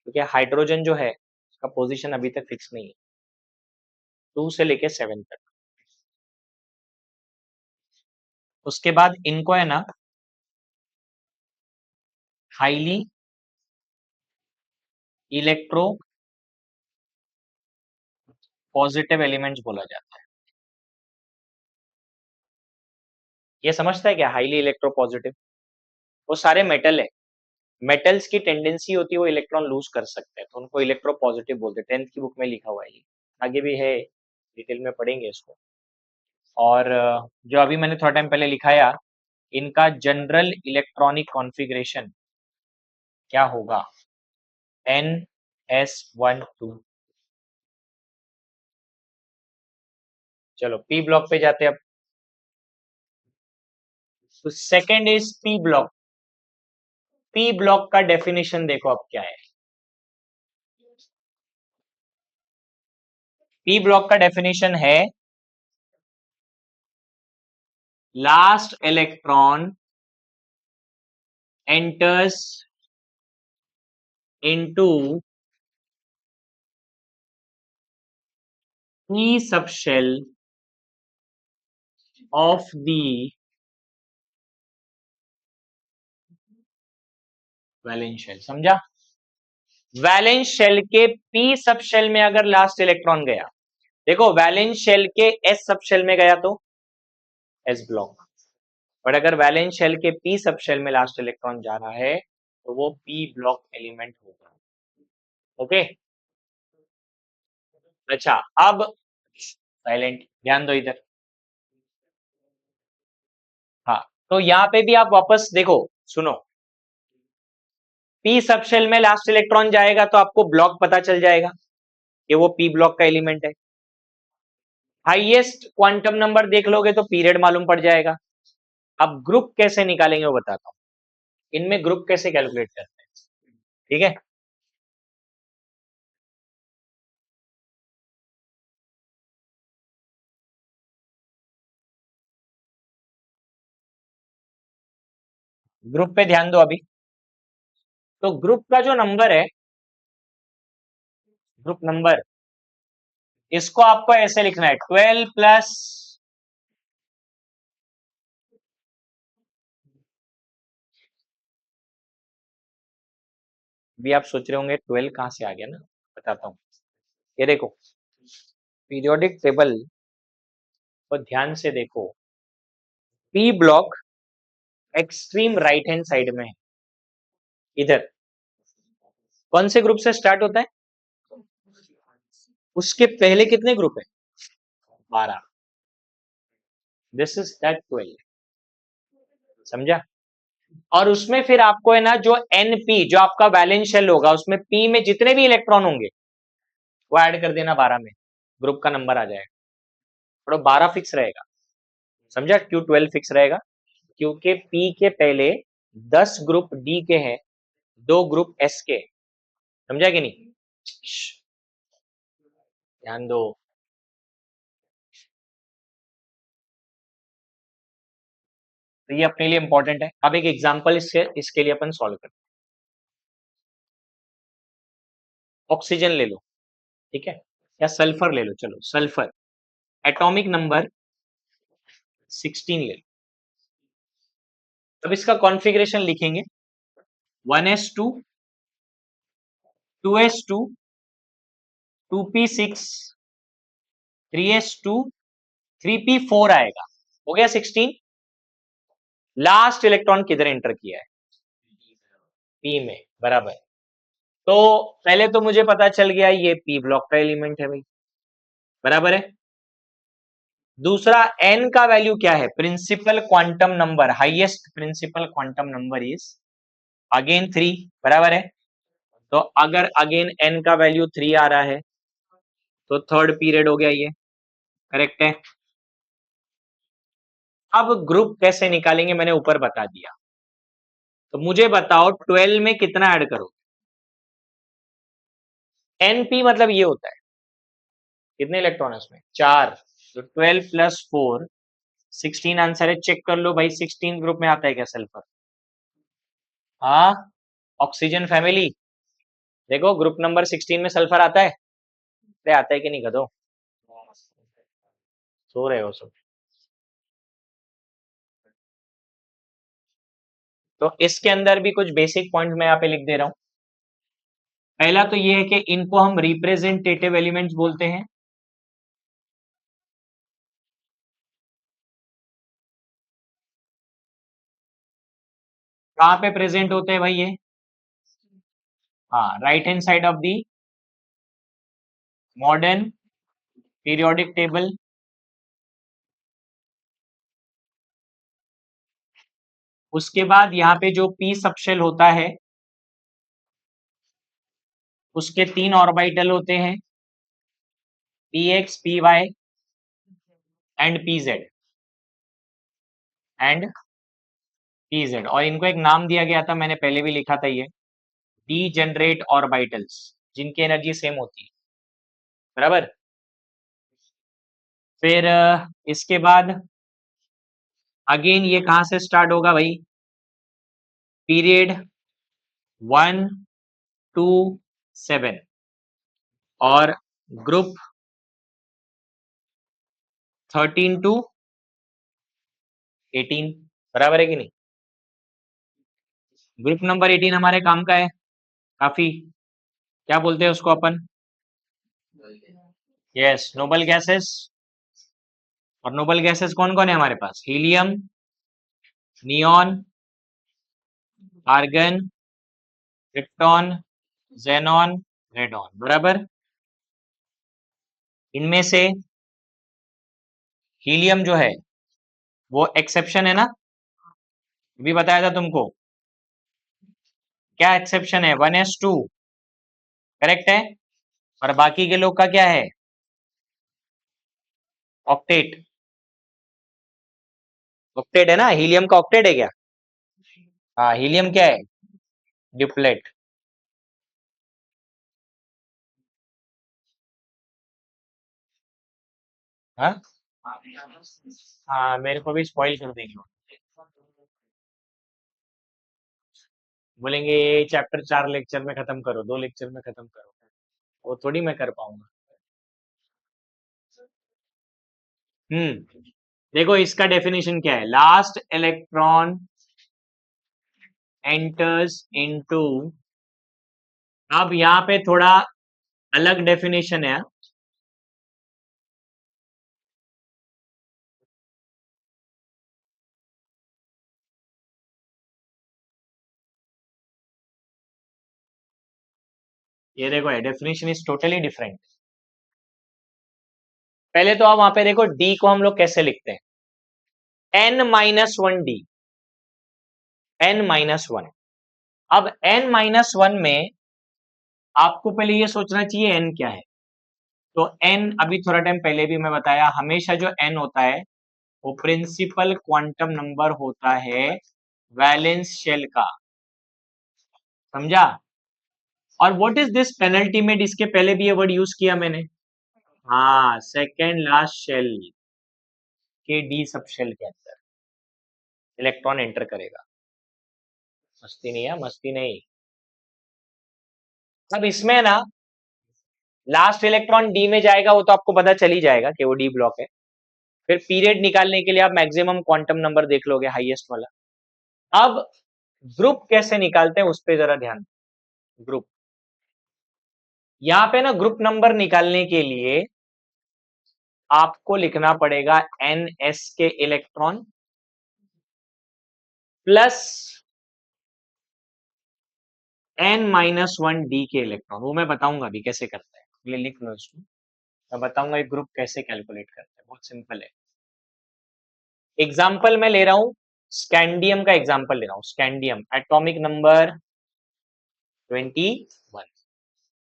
क्योंकि हाइड्रोजन जो है उसका पोजीशन अभी तक फिक्स नहीं है। 2 से लेके 7 तक। उसके बाद इनको है ना हाईली इलेक्ट्रो पॉजिटिव एलिमेंट्स बोला जाता है। ये समझता है क्या हाईली इलेक्ट्रो पॉजिटिव? वो सारे मेटल है, मेटल्स की टेंडेंसी होती है वो इलेक्ट्रॉन लूज कर सकते हैं, तो उनको इलेक्ट्रो पॉजिटिव बोलते हैं। 10th की बुक में लिखा हुआ है ये, आगे भी है, डिटेल में पढ़ेंगे इसको। और जो अभी मैंने थोड़ा टाइम पहले लिखाया, इनका जनरल इलेक्ट्रॉनिक कॉन्फ़िगरेशन क्या होगा? NS12। चलो पी ब्लॉक पे जाते हैं अब। तो second is p block. P block का डेफिनेशन देखो अब क्या है। पी ब्लॉक का डेफिनेशन है last electron enters into p subshell of the valence shell. समझा? वैलेंस शेल के p सब शेल में अगर लास्ट इलेक्ट्रॉन गया, देखो वैलेंस शेल के s सब शेल में गया तो s ब्लॉक, और अगर वैलेंस शेल के p सब शेल में लास्ट इलेक्ट्रॉन जा रहा है तो वो p ब्लॉक एलिमेंट होगा। ओके। अच्छा, अब साइलेंट, ध्यान दो इधर। हाँ, तो यहां पे भी आप वापस देखो, सुनो। p सब शेल में लास्ट इलेक्ट्रॉन जाएगा तो आपको ब्लॉक पता चल जाएगा कि वो p ब्लॉक का एलिमेंट है। हाईएस्ट क्वांटम नंबर देख लोगे तो पीरियड मालूम पड़ जाएगा। अब ग्रुप कैसे निकालेंगे वो बताता हूं, इनमें ग्रुप कैसे कैलकुलेट करते हैं। ठीक है, ग्रुप पे ध्यान दो अभी। तो ग्रुप का जो नंबर है, ग्रुप नंबर, इसको आपको ऐसे लिखना है 12 प्लस भी आप सोच रहे होंगे 12 कहाँ से आ गया ना, बताता हूँ। ये देखो पीरियोडिक टेबल को ध्यान से देखो, P block extreme right hand side में है, इधर कौन से ग्रुप से स्टार्ट होता है, उसके पहले कितने ग्रुप है, 12। दिस इज दैट 12, समझा। और उसमें फिर आपको है ना जो एनपी, जो आपका वैलेंस शेल होगा, उसमें पी में जितने भी इलेक्ट्रॉन होंगे वो ऐड कर देना 12 में, ग्रुप का नंबर आ जाएगा। थोड़ा 12 फिक्स रहेगा, समझा, क्यों 12 फिक्स रहेगा, क्योंकि पी के पहले 10 ग्रुप डी के हैं, 2 ग्रुप एस के, समझा कि नहीं। ध्यान दो, तो ये अपने लिए इंपॉर्टेंट है। अब एक एग्जांपल इसके लिए अपन सॉल्व करते हैं। ऑक्सीजन ले लो, ठीक है, या सल्फर ले लो, चलो सल्फर, एटॉमिक नंबर 16 ले लो। अब इसका कॉन्फ़िगरेशन लिखेंगे 1s2 2s2 2p6 3s2 3p4 आएगा, हो गया 16। लास्ट इलेक्ट्रॉन किधर एंटर किया है, पी में, बराबर। तो पहले तो मुझे पता चल गया ये पी ब्लॉक का एलिमेंट है भाई, बराबर है। दूसरा n का वैल्यू क्या है, principal quantum number, highest principal quantum number is again 3, बराबर है। तो अगर अगेन n का वैल्यू 3 आ रहा है तो थर्ड पीरियड हो गया, ये करेक्ट है। अब ग्रुप कैसे निकालेंगे मैंने ऊपर बता दिया, तो मुझे बताओ 12 में कितना ऐड करो, np मतलब ये होता है कितने इलेक्ट्रॉन है उसमें, 4, तो 12 प्लस 4 16 आंसर है। चेक कर लो भाई 16 ग्रुप में आता है क्या सल्फर, हाँ, ऑक्सीजन फैमिली, देखो ग्रुप नंबर 16 में सल्फर आता है, अरे आता है कि नहीं गधो, सो रहे हो सब। तो इसके अंदर भी कुछ बेसिक पॉइंट मैं यहाँ पे लिख दे रहा हूं। पहला तो ये है कि इनको हम रिप्रेजेंटेटिव एलिमेंट्स बोलते हैं। कहाँ पे प्रेजेंट होते हैं भाई ये, हाँ, right hand side of the modern periodic table. उसके बाद यहाँ पे जो पी सबशेल होता है उसके 3 ऑर्बिटल होते हैं, P x, P Y and P z, and P z, और इनको एक नाम दिया गया था, मैंने पहले भी लिखा था ये, डी जनरेट ऑर्बिटल्स, जिनकी एनर्जी सेम होती है, बराबर। फिर इसके बाद अगेन ये कहां से स्टार्ट होगा भाई, पीरियड 1 2 7, और ग्रुप 13 टू 18, बराबर है कि नहीं। ग्रुप नंबर 18 हमारे काम का है काफी, क्या बोलते हैं उसको अपन, यस, नोबल गैसेस। और नोबल गैसेस कौन कौन है हमारे पास, helium, neon, argon, krypton, xenon, radon, बराबर। इनमें से हीलियम जो है वो एक्सेप्शन है ना, भी बताया था तुमको, क्या एक्सेप्शन है, 1s2, करेक्ट है। और बाकी के लोग का क्या है, ऑक्टेट, ऑक्टेट है ना, हीलियम का ऑक्टेट है क्या, हाँ, हीलियम क्या है, डिप्लेट। हाँ, हाँ, मेरे को भी स्पॉइल कर देंगे, बोलेंगे ये चैप्टर 4 लेक्चर में खत्म करो, 2 लेक्चर में खत्म करो, वो थोड़ी मैं कर पाऊंगा। देखो इसका डेफिनेशन क्या है, लास्ट इलेक्ट्रॉन enters into अब यहाँ पे थोड़ा अलग डेफिनेशन है। ये देखो, डेफिनेशन इज टोटली डिफरेंट। पहले तो आप वहां पे देखो, डी को हम लोग कैसे लिखते हैं, n-1 डी, n-1। अब n-1 में आपको पहले ये सोचना चाहिए n क्या है। तो n, अभी थोड़ा टाइम पहले भी मैं बताया, हमेशा जो n होता है वो प्रिंसिपल क्वांटम नंबर होता है वैलेंस शेल का, समझा। और व्हाट इज दिस पेनल्टीमेट, इसके पहले भी ये वर्ड यूज किया मैंने। हाँ, सेकेंड लास्ट शेल के डी सब शेल के अंदर इलेक्ट्रॉन एंटर करेगा। मस्ती नहीं है, मस्ती नहीं। अब इसमें ना लास्ट इलेक्ट्रॉन डी में जाएगा, वो तो आपको पता चल ही जाएगा कि वो डी ब्लॉक है। फिर पीरियड निकालने के लिए आप मैक्सिमम क्वांटम नंबर देख लोगे, हाईएस्ट वाला। अब ग्रुप कैसे निकालते हैं उस पर जरा ध्यान। ग्रुप, यहां पे ना ग्रुप नंबर निकालने के लिए आपको लिखना पड़ेगा NS के इलेक्ट्रॉन प्लस n-1 डी के इलेक्ट्रॉन। वो मैं बताऊंगा अभी कैसे करते हैं, ये लिख लो इसको। मैं बताऊंगा एक ग्रुप कैसे कैलकुलेट करते हैं, बहुत सिंपल है। एग्जाम्पल मैं ले रहा हूं, स्कैंडियम का एग्जाम्पल ले रहा हूं। स्कैंडियम एटॉमिक नंबर 21,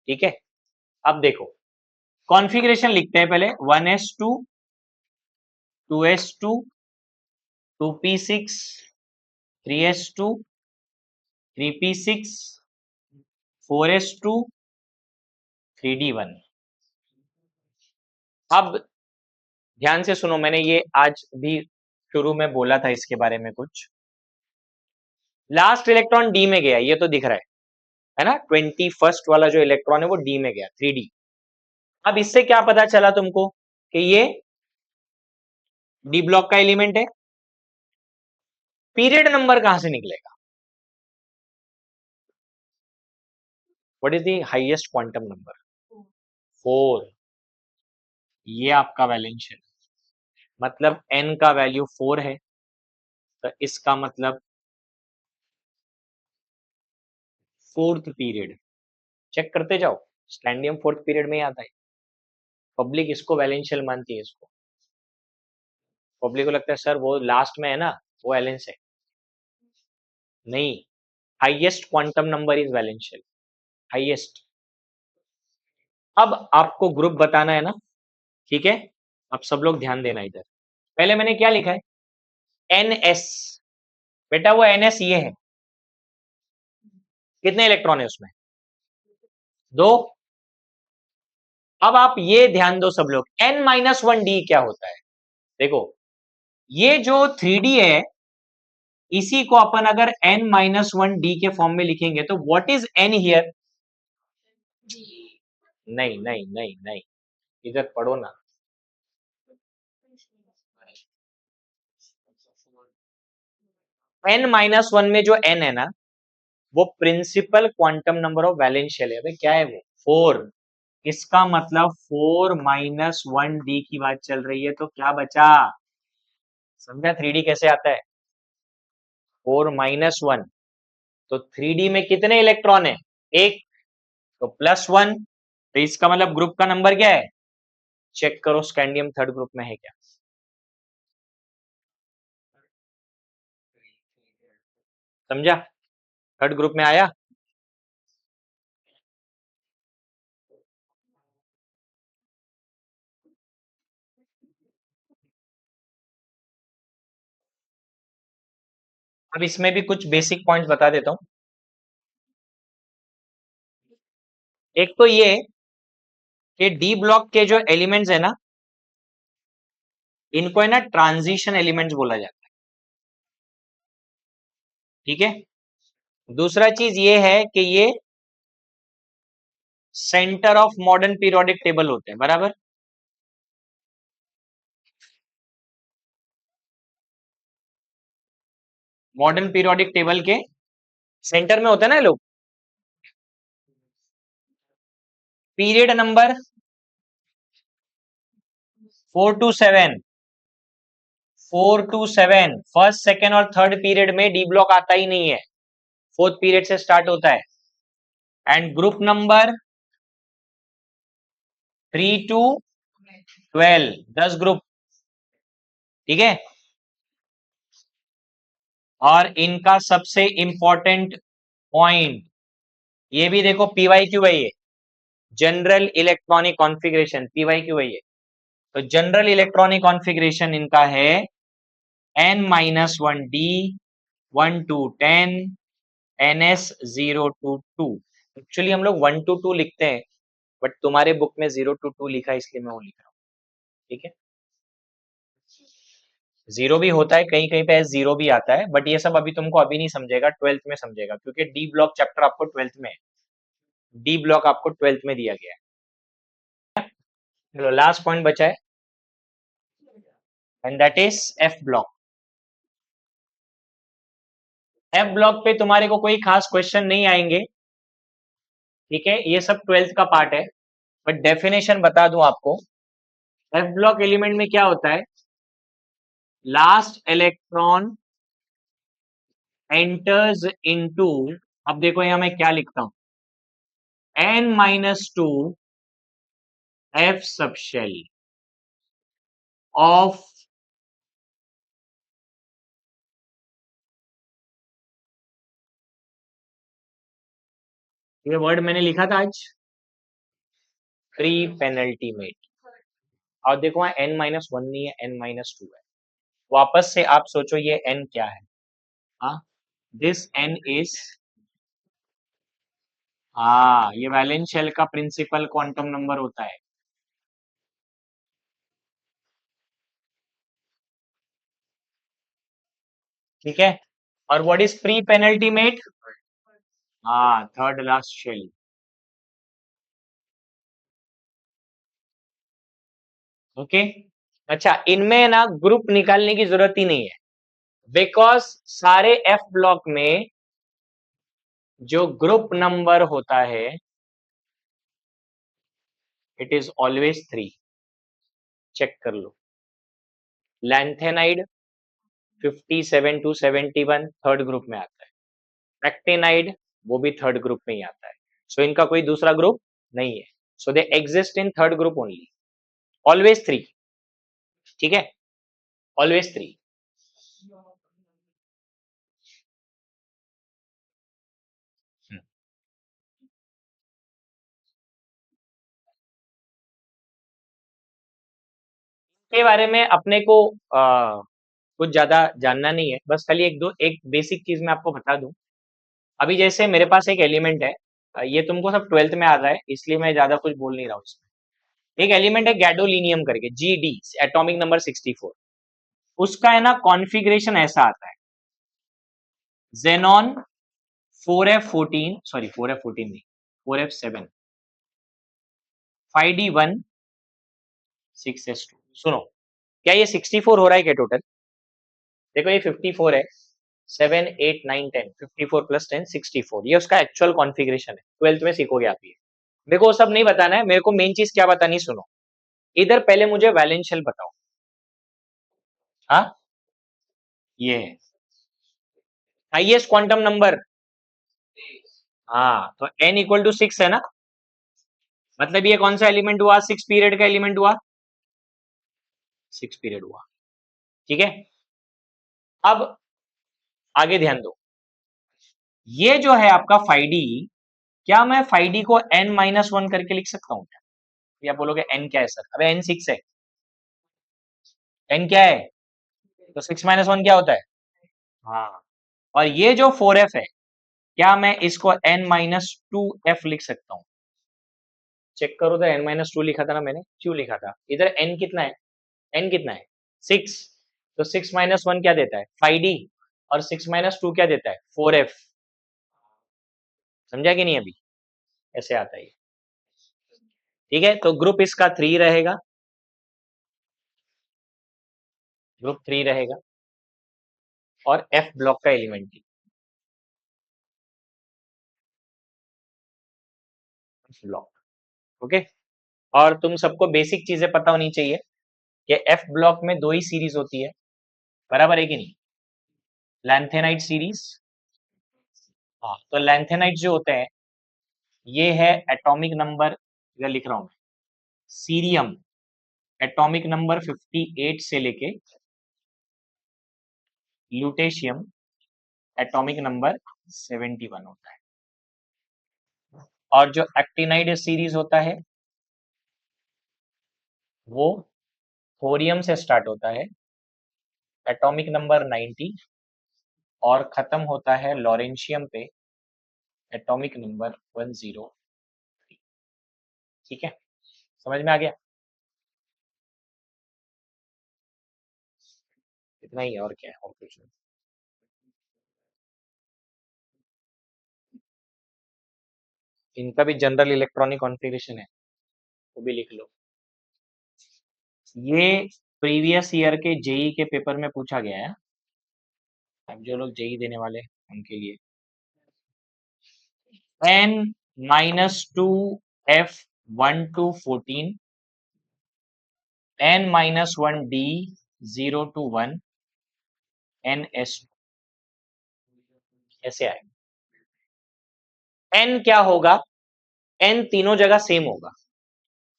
ठीक है। अब देखो, कॉन्फ़िगरेशन लिखते हैं पहले, 1s2, 2s2, 2p6, 3s2, 3p6, 4s2, 3d1। अब ध्यान से सुनो, मैंने ये आज भी शुरू में बोला था इसके बारे में कुछ। लास्ट इलेक्ट्रॉन डी में गया, ये तो दिख रहा है ना, 21st वाला जो इलेक्ट्रॉन है वो डी में गया, 3d। अब इससे क्या पता चला तुमको कि ये डी ब्लॉक का एलिमेंट है। पीरियड नंबर कहां से निकलेगा, what is the highest quantum number, 4। ये आपका वैलेंस है, मतलब n का वैल्यू 4 है, तो इसका मतलब फोर्थ पीरियड। चेक करते जाओ, स्कैंडियम फोर्थ पीरियड में ही आता है। पब्लिक इसको वैलेंशियल मानती है, इसको। पब्लिक को लगता है सर वो लास्ट में है ना, वो वैलेंस है। नहीं, highest quantum number is वैलेंशियल, highest. अब आपको ग्रुप बताना है ना, ठीक है। अब सब लोग ध्यान देना इधर। पहले मैंने क्या लिखा है, NS। बेटा वो NS ये है, कितने इलेक्ट्रॉन है उसमें, 2। अब आप ये ध्यान दो सब लोग, n-1d क्या होता है। देखो, ये जो 3d है, इसी को अपन अगर n-1d के फॉर्म में लिखेंगे तो व्हाट इज n हियर। नहीं नहीं नहीं नहीं, इधर पढ़ो ना। n-1 में जो n है ना, वो principal quantum number of valence shell है। भाई क्या है वो, 4। इसका मतलब 4-1d की बात चल रही है, तो क्या बचा, समझा 3d कैसे आता है, 4-1। तो 3d में कितने इलेक्ट्रॉन है, एक, तो +1। तो इसका मतलब ग्रुप का नंबर क्या है, चेक करो स्कैंडियम थर्ड ग्रुप में है क्या। समझा, थर्ड ग्रुप में आया। अब इसमें भी कुछ बेसिक पॉइंट्स बता देता हूं। एक तो ये कि डी ब्लॉक के जो एलिमेंट्स है ना, इनको है ना ट्रांजिशन एलिमेंट्स बोला जाता है, ठीक है। दूसरा चीज ये है कि ये centre of modern periodic table होते हैं, बराबर। मॉडर्न पीरियोडिक टेबल के सेंटर में होते हैं ना लोग। Period number 4 to 7, 4 to 7, first second और थर्ड पीरियड में डी ब्लॉक आता ही नहीं है, फोर्थ पीरियड से स्टार्ट होता है। And group number 3 to 12, 10 group, ठीक है। और इनका सबसे इंपॉर्टेंट पॉइंट ये भी देखो, पीवाई क्यू है, ये general electronic configuration, P Y Q है ये। तो जनरल इलेक्ट्रॉनिक कॉन्फ़िगरेशन इनका है n-1d 1 to 10 ns 0 to 2। Actually हम लोग 1 to 2 लिखते हैं, बट तुम्हारे बुक में 0 to 2 लिखा है, इसलिए मैं वो लिख रहा हूँ, ठीक है। जीरो भी होता है, कहीं कहीं पे जीरो भी आता है, बट ये सब अभी तुमको अभी नहीं समझेगा, ट्वेल्थ में समझेगा, क्योंकि डी ब्लॉक चैप्टर आपको ट्वेल्थ में है, डी ब्लॉक आपको ट्वेल्थ में दिया गया है। चलो लास्ट पॉइंट बचा है, and that is F block. F block पे तुम्हारे को कोई खास क्वेश्चन नहीं आएंगे, ठीक है, ये सब ट्वेल्थ का पार्ट है। बट डेफिनेशन बता दूं आपको, एफ ब्लॉक एलिमेंट में क्या होता है, लास्ट इलेक्ट्रॉन एंटर्स इनटू, अब देखो यहां मैं क्या लिखता हूं, n-2 एफ सब शेल ऑफ ये वर्ड मैंने लिखा था आज, प्री पेनल्टी मेट। और देखो n-1 नहीं है, n-2 है। वापस से आप सोचो ये n क्या है, हाँ, दिस n इज, हाँ, ये वैलेंस शेल का प्रिंसिपल क्वांटम नंबर होता है, ठीक है। और what is pre penultimate, हाँ, थर्ड लास्ट शेल, ओके। अच्छा, इनमें ना ग्रुप निकालने की जरूरत ही नहीं है, बिकॉज सारे एफ ब्लॉक में जो ग्रुप नंबर होता है इट इज ऑलवेज 3, चेक कर लो। लैंथेनाइड 57 to 71 थर्ड ग्रुप में आता है, एक्टेनाइड वो भी थर्ड ग्रुप में ही आता है, सो इनका कोई दूसरा ग्रुप नहीं है, so they exist in third group only, always 3, ठीक है, ऑलवेज 3। के बारे में अपने को कुछ ज्यादा जानना नहीं है, बस खाली एक बेसिक चीज मैं आपको बता दूं। अभी जैसे मेरे पास एक एलिमेंट है, ये तुमको सब ट्वेल्थ में आ रहा है, इसलिए मैं ज्यादा कुछ बोल नहीं रहा हूँ इसमें। एक एलिमेंट है गैडोलिनियम करके, GD, एटॉमिक नंबर 64, उसका है ना कॉन्फ़िगरेशन ऐसा आता है, जेनॉन 4f14, सॉरी 4f14 नहीं, 4f7, 5d1, 6s2। सुनो, क्या ये 64 हो रहा है क्या टोटल, देखो ये 54 है, 7 8 9 10, 54 प्लस 10 64, ये उसका एक्चुअल कॉन्फ़िगरेशन है, ट्वेल्थ में सीखोगे आप ये। मेरे को वो सब नहीं बताना है, मेरे को मेन चीज क्या बतानी, सुनो, इधर पहले मुझे वैलेंस शेल बताओ, हाँ, ये है हाईएस्ट क्वांटम नंबर, हाँ, तो n इक्वल टू 6 है ना, मतलब ये कौन सा एलिमेंट हुआ, 6 पीरियड का एलिमेंट हुआ, 6 पीरियड हुआ, ठीक है। अब आगे ध्यान दो, ये जो है आपका 5d, क्या मैं 5d को n-1 करके लिख सकता हूँ क्या, या बोलोगे n क्या है सर, अबे n 6 है, n क्या है, तो 6-1 क्या होता है, हाँ। और ये जो 4f है, क्या मैं इसको n-2f लिख सकता हूँ, चेक करो तो n-2 लिखा था ना मैंने, क्यों लिखा था, इधर n कितना है, n कितना है 6, तो 6-1 क्या देता है 5d, और 6-2 क्या देता है 4f, समझा कि नहीं अभी, ऐसे आता है, ठीक है। तो ग्रुप इसका 3 रहेगा, ग्रुप 3 रहेगा, और एफ ब्लॉक का एलिमेंट ब्लॉक, ओके। और तुम सबको बेसिक चीजें पता होनी चाहिए कि एफ ब्लॉक में दो ही सीरीज होती है, बराबर है कि नहीं? Lanthanide series. हाँ, तो लैंथेनाइट जो होते हैं ये है एटॉमिक नंबर, इधर लिख रहा हूं मैं, सीरियम एटॉमिक नंबर 58 से लेके ल्यूटेशियम एटॉमिक नंबर 71 होता है। और जो एक्टिनाइड सीरीज होता है वो थोरियम से स्टार्ट होता है, एटॉमिक नंबर 90, और खत्म होता है लॉरेंशियम पे, एटॉमिक नंबर 103। ठीक है, समझ में आ गया? इतना ही है, और क्या है, और कुछ नहीं। इनका भी जनरल इलेक्ट्रॉनिक कॉन्फ़िगरेशन है, वो भी लिख लो। ये प्रीवियस ईयर के जेई के पेपर में पूछा गया है। अब जो लोग जेई देने वाले हैं उनके लिए n minus two F 1 to 14, n minus 1 d 0 to 1, ns, ऐसे आएगा। n क्या होगा? n तीनों जगह सेम होगा।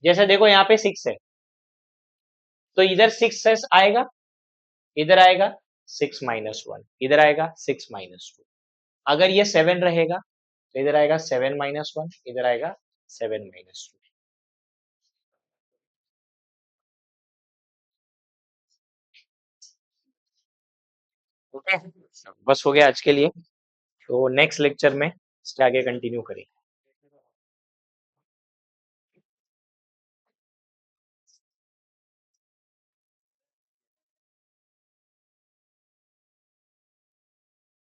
जैसे देखो यहाँ पे 6 है, तो इधर 6s आएगा, इधर आएगा 6 - 1, इधर आएगा 6 - 2। अगर ये 7 रहेगा तो इधर आएगा 7 - 1, इधर आएगा 7 - 2। ओके, बस हो गया आज के लिए। तो नेक्स्ट लेक्चर में इसके आगे कंटिन्यू करेंगे।